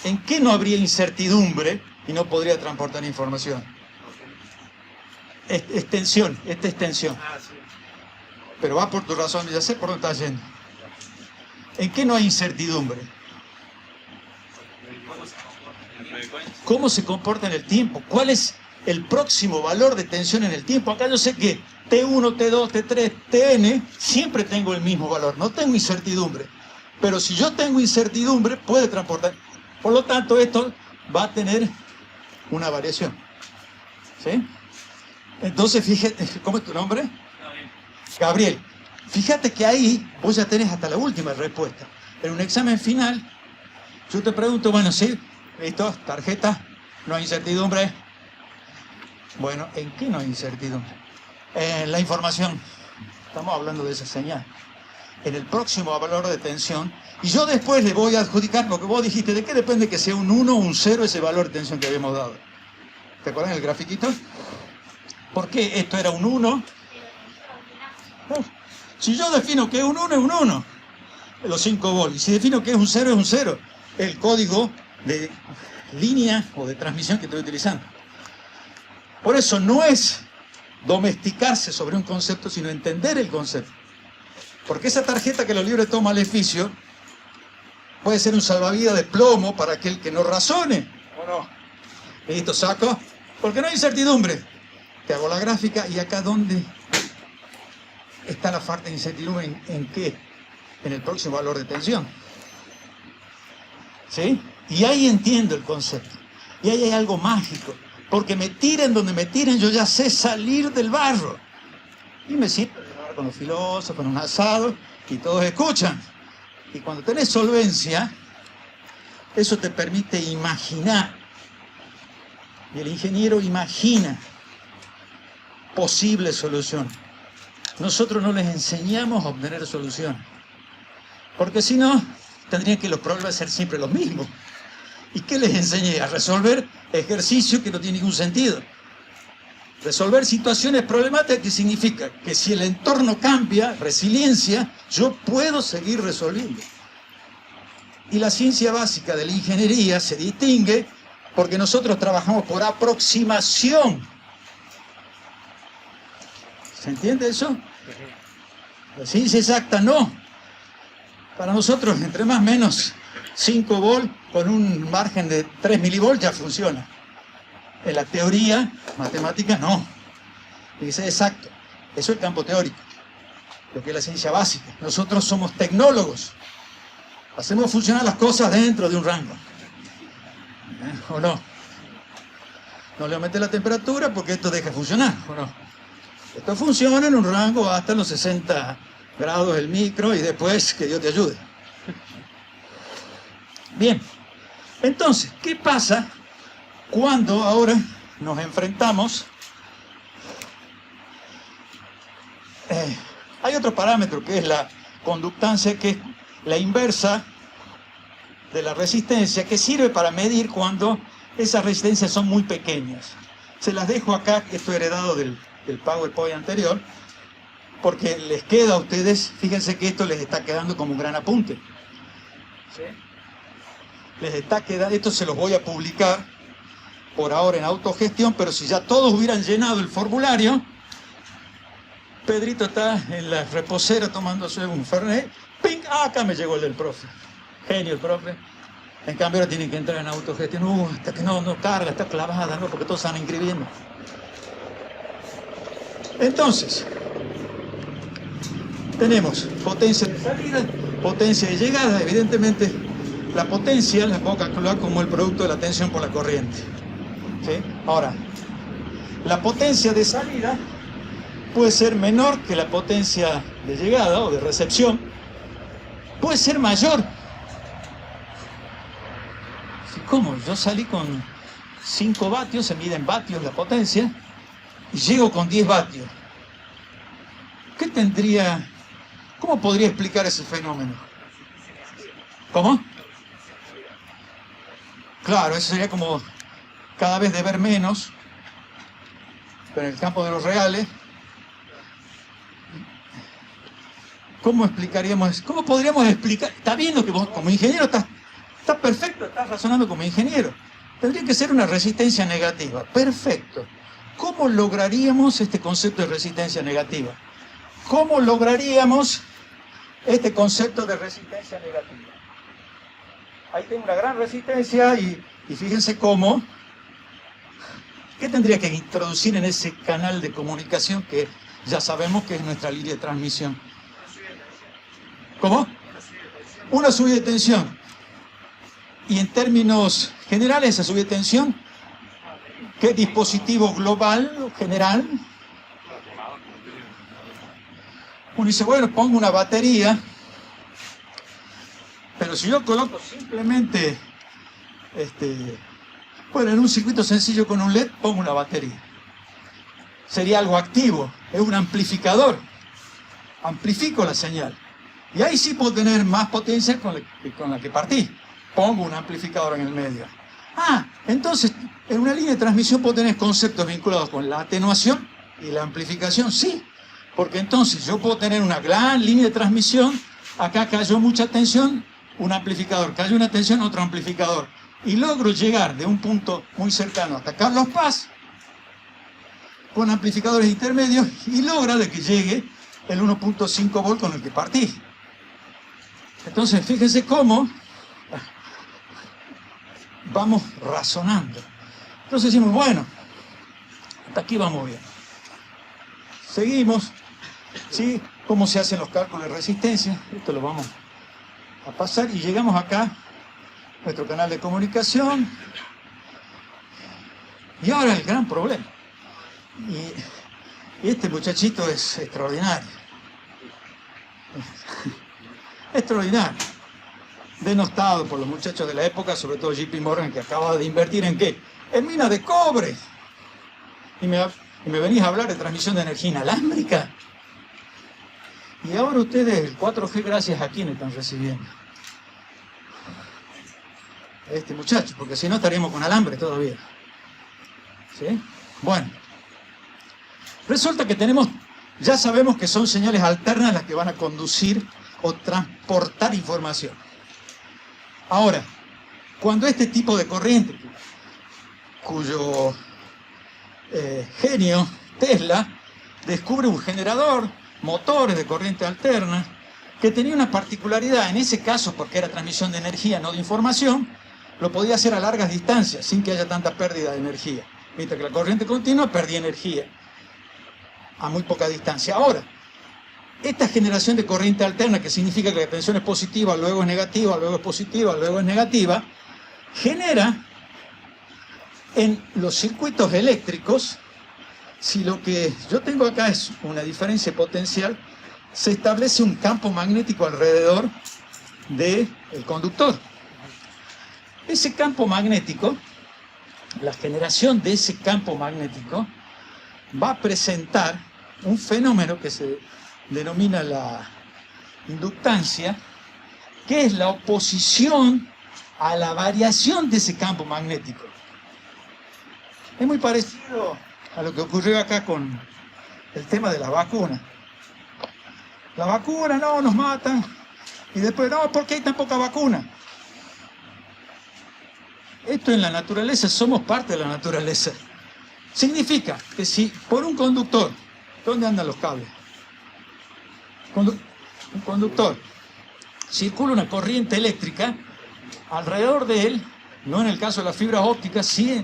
¿En qué no habría incertidumbre y no podría transportar información? Extensión, esta extensión. Pero va por tu razón, ya sé por dónde estás yendo. ¿En qué no hay incertidumbre? ¿Cómo se comporta en el tiempo? ¿Cuál es el próximo valor de tensión en el tiempo? Acá yo sé que T1, T2, T3, Tn, siempre tengo el mismo valor, no tengo incertidumbre. Pero si yo tengo incertidumbre, puede transportar. Por lo tanto, esto va a tener una variación. ¿Sí? Entonces, fíjate, ¿cómo es tu nombre? Gabriel. Fíjate que ahí vos ya tenés hasta la última respuesta. En un examen final, yo te pregunto, bueno, sí, listo, tarjeta, no hay incertidumbre. Bueno, ¿en qué no hay incertidumbre? En la información. Estamos hablando de esa señal. En el próximo valor de tensión, y yo después le voy a adjudicar lo que vos dijiste, ¿de qué depende que sea un 1 o un 0 ese valor de tensión que habíamos dado? ¿Te acuerdas del grafiquito? ¿Por qué esto era un 1? Si yo defino que es un 1, es un 1, los 5 volts, y si defino que es un 0, es un 0, el código de línea o de transmisión que estoy utilizando. Por eso no es domesticarse sobre un concepto, sino entender el concepto. Porque esa tarjeta que los libros de todo maleficio puede ser un salvavidas de plomo para aquel que no razone, ¿o no? Listo, saco, porque no hay incertidumbre. Te hago la gráfica y acá ¿dónde está la falta de incertidumbre? ¿En qué? En el próximo valor de tensión. ¿Sí? Y ahí entiendo el concepto. Y ahí hay algo mágico. Porque me tiren donde me tiren, yo ya sé salir del barro. Y me siento con los filósofos, en un asado, y todos escuchan. Y cuando tenés solvencia, eso te permite imaginar. Y el ingeniero imagina posibles soluciones. Nosotros no les enseñamos a obtener soluciones. Porque si no, tendrían que los problemas ser siempre los mismos. ¿Y qué les enseñé? A resolver ejercicios que no tienen ningún sentido. Resolver situaciones problemáticas, que significa que si el entorno cambia, resiliencia, yo puedo seguir resolviendo. Y la ciencia básica de la ingeniería se distingue porque nosotros trabajamos por aproximación. ¿Se entiende eso? La ciencia exacta no. Para nosotros, entre más o menos 5 volts con un margen de 3 milivolts ya funciona. En la teoría matemática no. Tiene que ser exacto. Eso es el campo teórico. Lo que es la ciencia básica. Nosotros somos tecnólogos. Hacemos funcionar las cosas dentro de un rango. ¿O no? No le aumente la temperatura porque esto deja de funcionar. ¿O no? Esto funciona en un rango hasta los 60 grados del micro y después que Dios te ayude. Bien. Entonces, ¿qué pasa cuando ahora nos enfrentamos? Hay otro parámetro que es la conductancia, que es la inversa de la resistencia, que sirve para medir cuando esas resistencias son muy pequeñas. Se las dejo acá, esto heredado del PowerPoint anterior, porque les queda a ustedes, fíjense que esto les está quedando como un gran apunte. ¿Sí? Les está quedando, esto se los voy a publicar por ahora en autogestión, pero si ya todos hubieran llenado el formulario, Pedrito está en la reposera tomándose un Fernet, ¡ping! ¡Ah, acá me llegó el del profe! Genio el profe. En cambio ahora tienen que entrar en autogestión, hasta que no carga, está clavada, ¿no? Porque todos están inscribiendo. Entonces, tenemos potencia de salida, potencia de llegada. Evidentemente, la potencia la puedo calcular como el producto de la tensión por la corriente. ¿Sí? Ahora, la potencia de salida puede ser menor que la potencia de llegada o de recepción. Puede ser mayor. ¿Cómo? Yo salí con 5 vatios, se mide en vatios la potencia, y llego con 10 vatios. ¿Qué tendría? ¿Cómo podría explicar ese fenómeno? ¿Cómo? Claro, eso sería como cada vez deber menos, pero en el campo de los reales. ¿Cómo explicaríamos? ¿Cómo podríamos explicar? Está viendo que vos como ingeniero estás perfecto, estás razonando como ingeniero. Tendría que ser una resistencia negativa. Perfecto. ¿Cómo lograríamos este concepto de resistencia negativa? ¿Cómo lograríamos este concepto de resistencia negativa? Ahí tengo una gran resistencia y fíjense cómo. ¿Qué tendría que introducir en ese canal de comunicación que ya sabemos que es nuestra línea de transmisión? ¿Cómo? Una subida de tensión. Y en términos generales, esa subida de tensión, ¿qué dispositivo global o general? Uno dice, bueno, pongo una batería, pero si yo coloco simplemente, bueno, en un circuito sencillo con un LED, pongo una batería. Sería algo activo, es un amplificador. Amplifico la señal. Y ahí sí puedo tener más potencia con la que partí. Pongo un amplificador en el medio. Ah, entonces, en una línea de transmisión puedo tener conceptos vinculados con la atenuación y la amplificación, sí. Porque entonces yo puedo tener una gran línea de transmisión, acá cayó mucha tensión, un amplificador, cayó una tensión, otro amplificador. Y logro llegar de un punto muy cercano hasta Carlos Paz, con amplificadores intermedios y logra de que llegue el 1.5 volt con el que partí. Entonces, fíjense cómo vamos razonando. Entonces decimos, bueno, hasta aquí vamos bien. Seguimos, ¿sí? ¿Cómo se hacen los cálculos de resistencia? Esto lo vamos a pasar y llegamos acá, nuestro canal de comunicación. Y ahora el gran problema. Y este muchachito es extraordinario. Extraordinario. Denostado por los muchachos de la época, sobre todo JP Morgan, que acaba de invertir ¿en qué? En minas de cobre. Y me venís a hablar de transmisión de energía inalámbrica. Y ahora ustedes el 4G, gracias a quién están recibiendo. A este muchacho, porque si no estaríamos con alambre todavía. ¿Sí? Bueno. Resulta que tenemos, ya sabemos que son señales alternas las que van a conducir o transportar información. Ahora, cuando este tipo de corriente, cuyo genio, Tesla, descubre un generador, motores de corriente alterna, que tenía una particularidad, en ese caso, porque era transmisión de energía, no de información, lo podía hacer a largas distancias, sin que haya tanta pérdida de energía. Mientras que la corriente continua perdía energía a muy poca distancia. Ahora, esta generación de corriente alterna, que significa que la tensión es positiva, luego es negativa, luego es positiva, luego es negativa, genera en los circuitos eléctricos, si lo que yo tengo acá es una diferencia potencial, se establece un campo magnético alrededor del conductor. Ese campo magnético, la generación de ese campo magnético, va a presentar un fenómeno que se denomina la inductancia, que es la oposición a la variación de ese campo magnético. Es muy parecido a lo que ocurrió acá con el tema de la vacuna. La vacuna, no, nos matan. Y después, no, ¿por qué hay tan poca vacuna? Esto en la naturaleza, somos parte de la naturaleza. Significa que si por un conductor, ¿dónde andan los cables? Un conductor, circula una corriente eléctrica, alrededor de él, no en el caso de las fibras ópticas, sí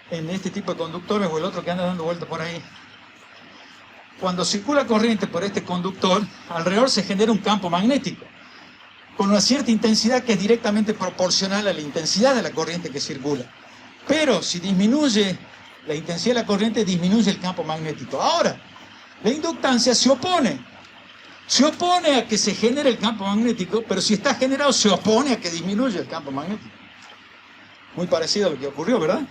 en este tipo de conductores o el otro que anda dando vueltas por ahí. Cuando circula corriente por este conductor, alrededor se genera un campo magnético, con una cierta intensidad que es directamente proporcional a la intensidad de la corriente que circula. Pero si disminuye la intensidad de la corriente, disminuye el campo magnético. Ahora, la inductancia se opone a que se genere el campo magnético, pero si está generado se opone a que disminuya el campo magnético. Muy parecido a lo que ocurrió, ¿verdad?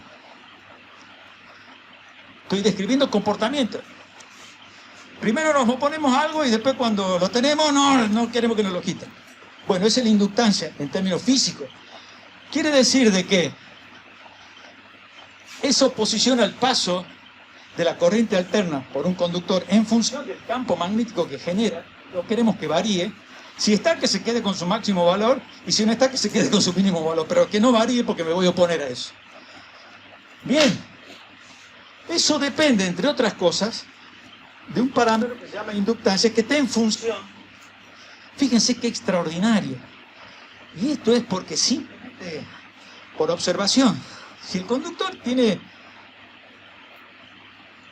Estoy describiendo comportamiento. Primero nos oponemos a algo y después cuando lo tenemos no queremos que nos lo quiten. Bueno, esa es la inductancia en términos físicos. Quiere decir de que esa oposición al paso de la corriente alterna por un conductor en función del campo magnético que genera, lo queremos que varíe. Si está, que se quede con su máximo valor, y si no está, que se quede con su mínimo valor, pero que no varíe porque me voy a oponer a eso. Bien, eso depende, entre otras cosas, de un parámetro que se llama inductancia, que está en función. Fíjense qué extraordinario. Y esto es porque simplemente por observación. Si el conductor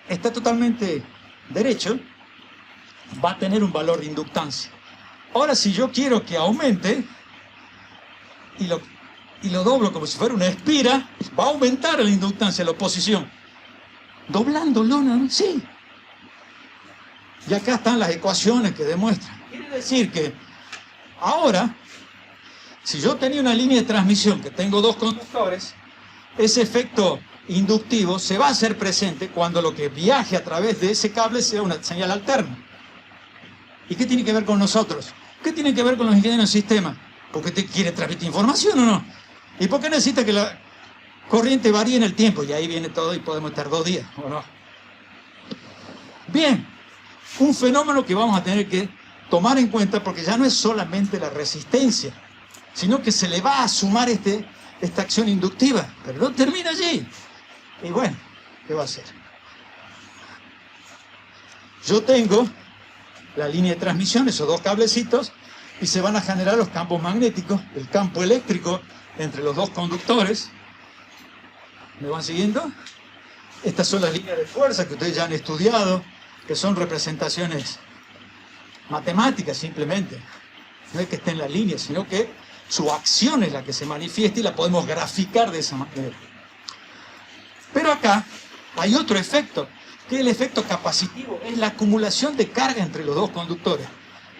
está totalmente derecho, va a tener un valor de inductancia. Ahora, si yo quiero que aumente y lo doblo como si fuera una espira, va a aumentar la inductancia, la oposición. Doblándolo, ¿no? Sí. Y acá están las ecuaciones que demuestran. Quiere decir que ahora, si yo tenía una línea de transmisión que tengo dos conductores, ese efecto inductivo se va a hacer presente cuando lo que viaje a través de ese cable sea una señal alterna. ¿Y qué tiene que ver con nosotros? ¿Qué tiene que ver con los ingenieros en sistema? ¿Porque te quiere transmitir información o no? ¿Y por qué necesita que la corriente varíe en el tiempo? Y ahí viene todo y podemos estar 2 días, ¿o no? Bien, un fenómeno que vamos a tener que tomar en cuenta porque ya no es solamente la resistencia, sino que se le va a sumar esta acción inductiva, pero no termina allí. Y bueno, ¿qué va a hacer? yo tengo la línea de transmisión, esos dos cablecitos, y se van a generar los campos magnéticos, el campo eléctrico entre los dos conductores. ¿Me van siguiendo? Estas son las líneas de fuerza que ustedes ya han estudiado, que son representaciones matemáticas simplemente. No es que esté en la línea, sino que su acción es la que se manifiesta y la podemos graficar de esa manera. Pero acá hay otro efecto, que es el efecto capacitivo, es la acumulación de carga entre los dos conductores.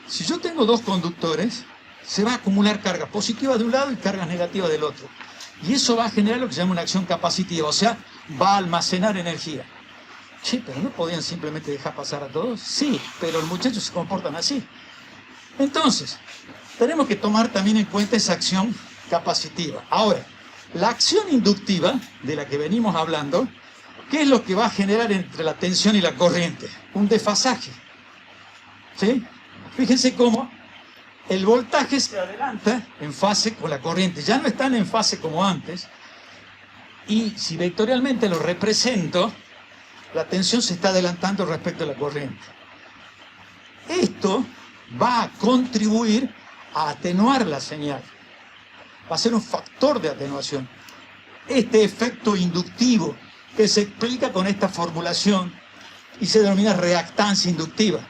Si yo tengo dos conductores, se va a acumular carga positiva de un lado y carga negativa del otro. Y eso va a generar lo que se llama una acción capacitiva, o sea, va a almacenar energía. Sí, pero ¿no podían simplemente dejar pasar a todos? Sí, pero los muchachos se comportan así. Entonces, tenemos que tomar también en cuenta esa acción capacitiva. Ahora, la acción inductiva, de la que venimos hablando, ¿qué es lo que va a generar entre la tensión y la corriente? Un desfasaje. ¿Sí? Fíjense cómo el voltaje se adelanta en fase con la corriente. Ya no están en fase como antes. Y si vectorialmente lo represento, la tensión se está adelantando respecto a la corriente. Esto va a contribuir a atenuar la señal. Va a ser un factor de atenuación. Este efecto inductivo que se explica con esta formulación y se denomina reactancia inductiva,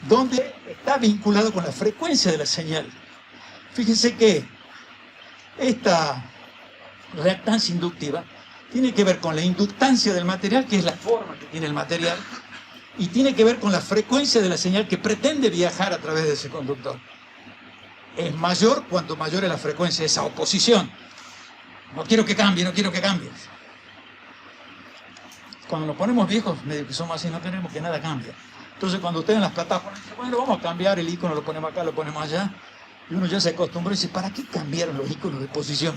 donde está vinculado con la frecuencia de la señal. Fíjense que esta reactancia inductiva tiene que ver con la inductancia del material, que es la forma que tiene el material, y tiene que ver con la frecuencia de la señal que pretende viajar a través de ese conductor. Es mayor cuanto mayor es la frecuencia de esa oposición. No quiero que cambie, no quiero que cambie. Cuando nos ponemos viejos, medio que somos así, no queremos que nada cambie. Entonces cuando ustedes en las plataformas dicen, bueno, vamos a cambiar el icono, lo ponemos acá, lo ponemos allá, y uno ya se acostumbró y dice, ¿para qué cambiaron los iconos de posición?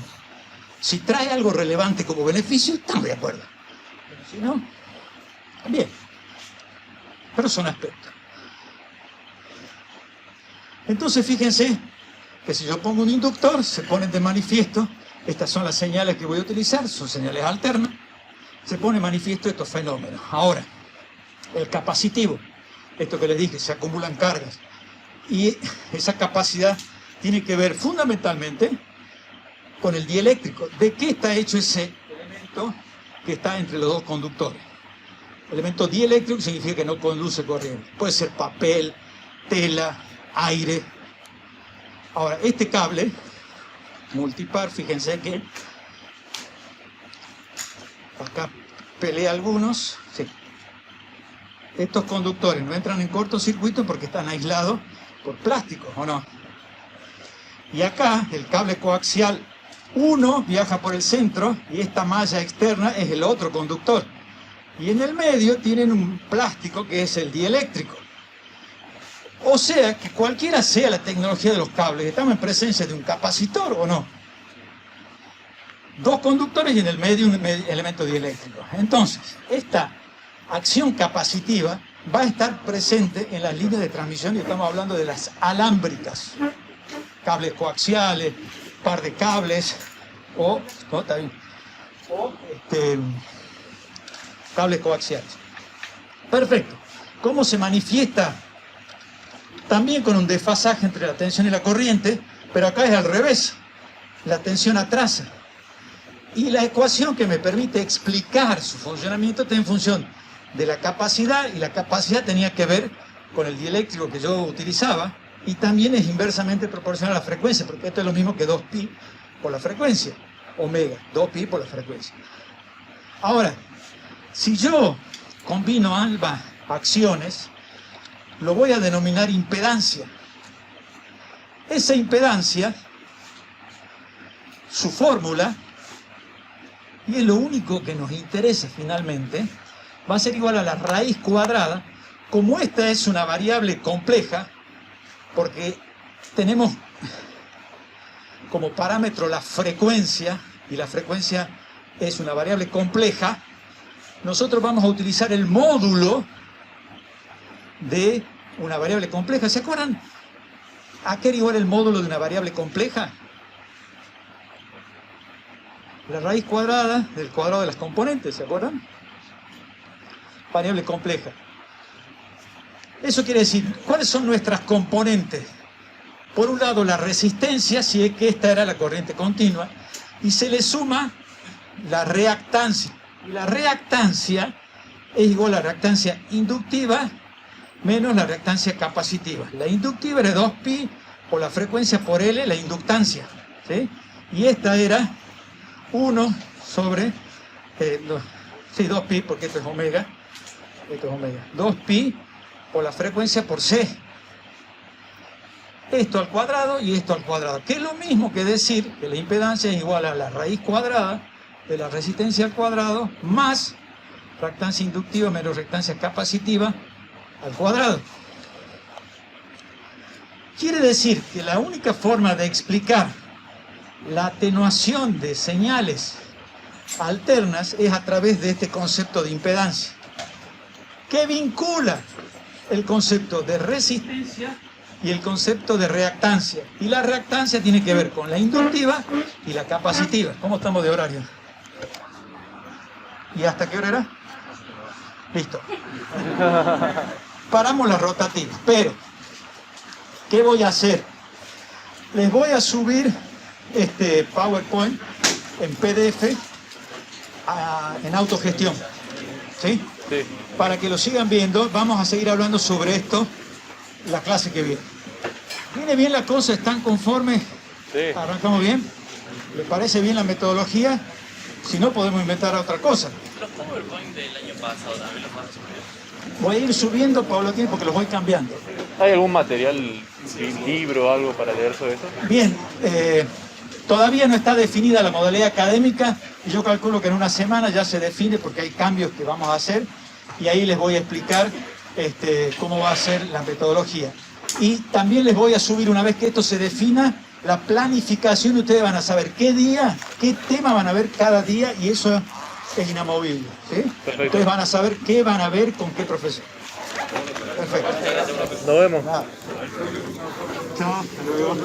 Si trae algo relevante como beneficio, estamos de acuerdo. Pero si no, bien. Pero son aspectos. Entonces fíjense que si yo pongo un inductor, se ponen de manifiesto, estas son las señales que voy a utilizar, son señales alternas, se pone de manifiesto estos fenómenos. Ahora, el capacitivo, esto que les dije, se acumulan cargas. Y esa capacidad tiene que ver fundamentalmente con el dieléctrico. ¿De qué está hecho ese elemento que está entre los dos conductores? Elemento dieléctrico significa que no conduce corriente. Puede ser papel, tela, aire. Ahora, este cable multipar, fíjense que acá pelea algunos. Sí. Estos conductores no entran en cortocircuito porque están aislados por plástico, ¿o no? Y acá el cable coaxial 1 viaja por el centro y esta malla externa es el otro conductor. Y en el medio tienen un plástico que es el dieléctrico. O sea que cualquiera sea la tecnología de los cables, estamos en presencia de un capacitor o no. Dos conductores y en el medio un elemento dieléctrico. Entonces, esta acción capacitiva va a estar presente en las líneas de transmisión y estamos hablando de las alámbricas. Cables coaxiales, par de cables o, ¿no? Está bien, o cables coaxiales. Perfecto. ¿Cómo se manifiesta? También con un desfasaje entre la tensión y la corriente, pero acá es al revés. La tensión atrasa. Y la ecuación que me permite explicar su funcionamiento está en función de la capacidad, y la capacidad tenía que ver con el dieléctrico que yo utilizaba, y también es inversamente proporcional a la frecuencia, porque esto es lo mismo que 2pi por la frecuencia, omega, 2pi por la frecuencia. Ahora, si yo combino ambas acciones, lo voy a denominar impedancia. Esa impedancia, su fórmula, y es lo único que nos interesa finalmente, va a ser igual a la raíz cuadrada. Como esta es una variable compleja, porque tenemos como parámetro la frecuencia, y la frecuencia es una variable compleja, nosotros vamos a utilizar el módulo de una variable compleja. ¿Se acuerdan a qué era igual el módulo de una variable compleja? La raíz cuadrada del cuadrado de las componentes, ¿se acuerdan? Variable compleja. Eso quiere decir, ¿cuáles son nuestras componentes? Por un lado, la resistencia, si es que esta era la corriente continua, y se le suma la reactancia. Y la reactancia es igual a la reactancia inductiva menos la reactancia capacitiva. La inductiva era 2pi por la frecuencia por L, la inductancia, ¿sí? Y esta era 1 sobre 2pi, porque esto es omega, 2pi por la frecuencia por C. Esto al cuadrado y esto al cuadrado, que es lo mismo que decir que la impedancia es igual a la raíz cuadrada de la resistencia al cuadrado más reactancia inductiva menos reactancia capacitiva al cuadrado. Quiere decir que la única forma de explicar la atenuación de señales alternas es a través de este concepto de impedancia, que vincula el concepto de resistencia y el concepto de reactancia. Y la reactancia tiene que ver con la inductiva y la capacitiva. ¿Cómo estamos de horario? ¿Y hasta qué hora era? Listo. Paramos las rotativas, pero ¿qué voy a hacer? Les voy a subir este PowerPoint en PDF en autogestión, ¿sí? Sí. Para que lo sigan viendo. Vamos a seguir hablando sobre esto la clase que viene. ¿Viene bien la cosa? ¿Están conformes? Sí. ¿Arrancamos bien? ¿Les parece bien la metodología? Si no, podemos inventar otra cosa. Los PowerPoint del año pasado también los vas a subir. Voy a ir subiendo paulatinamente porque los voy cambiando. ¿Hay algún material, libro o algo para leer sobre eso? Bien, todavía no está definida la modalidad académica y yo calculo que en una semana ya se define porque hay cambios que vamos a hacer y ahí les voy a explicar cómo va a ser la metodología. Y también les voy a subir, una vez que esto se defina, la planificación. Ustedes van a saber qué día, qué tema van a ver cada día y eso es inamovible, ¿sí? Perfecto. Ustedes van a saber qué van a ver con qué profesor. Perfecto. Nos vemos. Nada. Chao, hasta luego.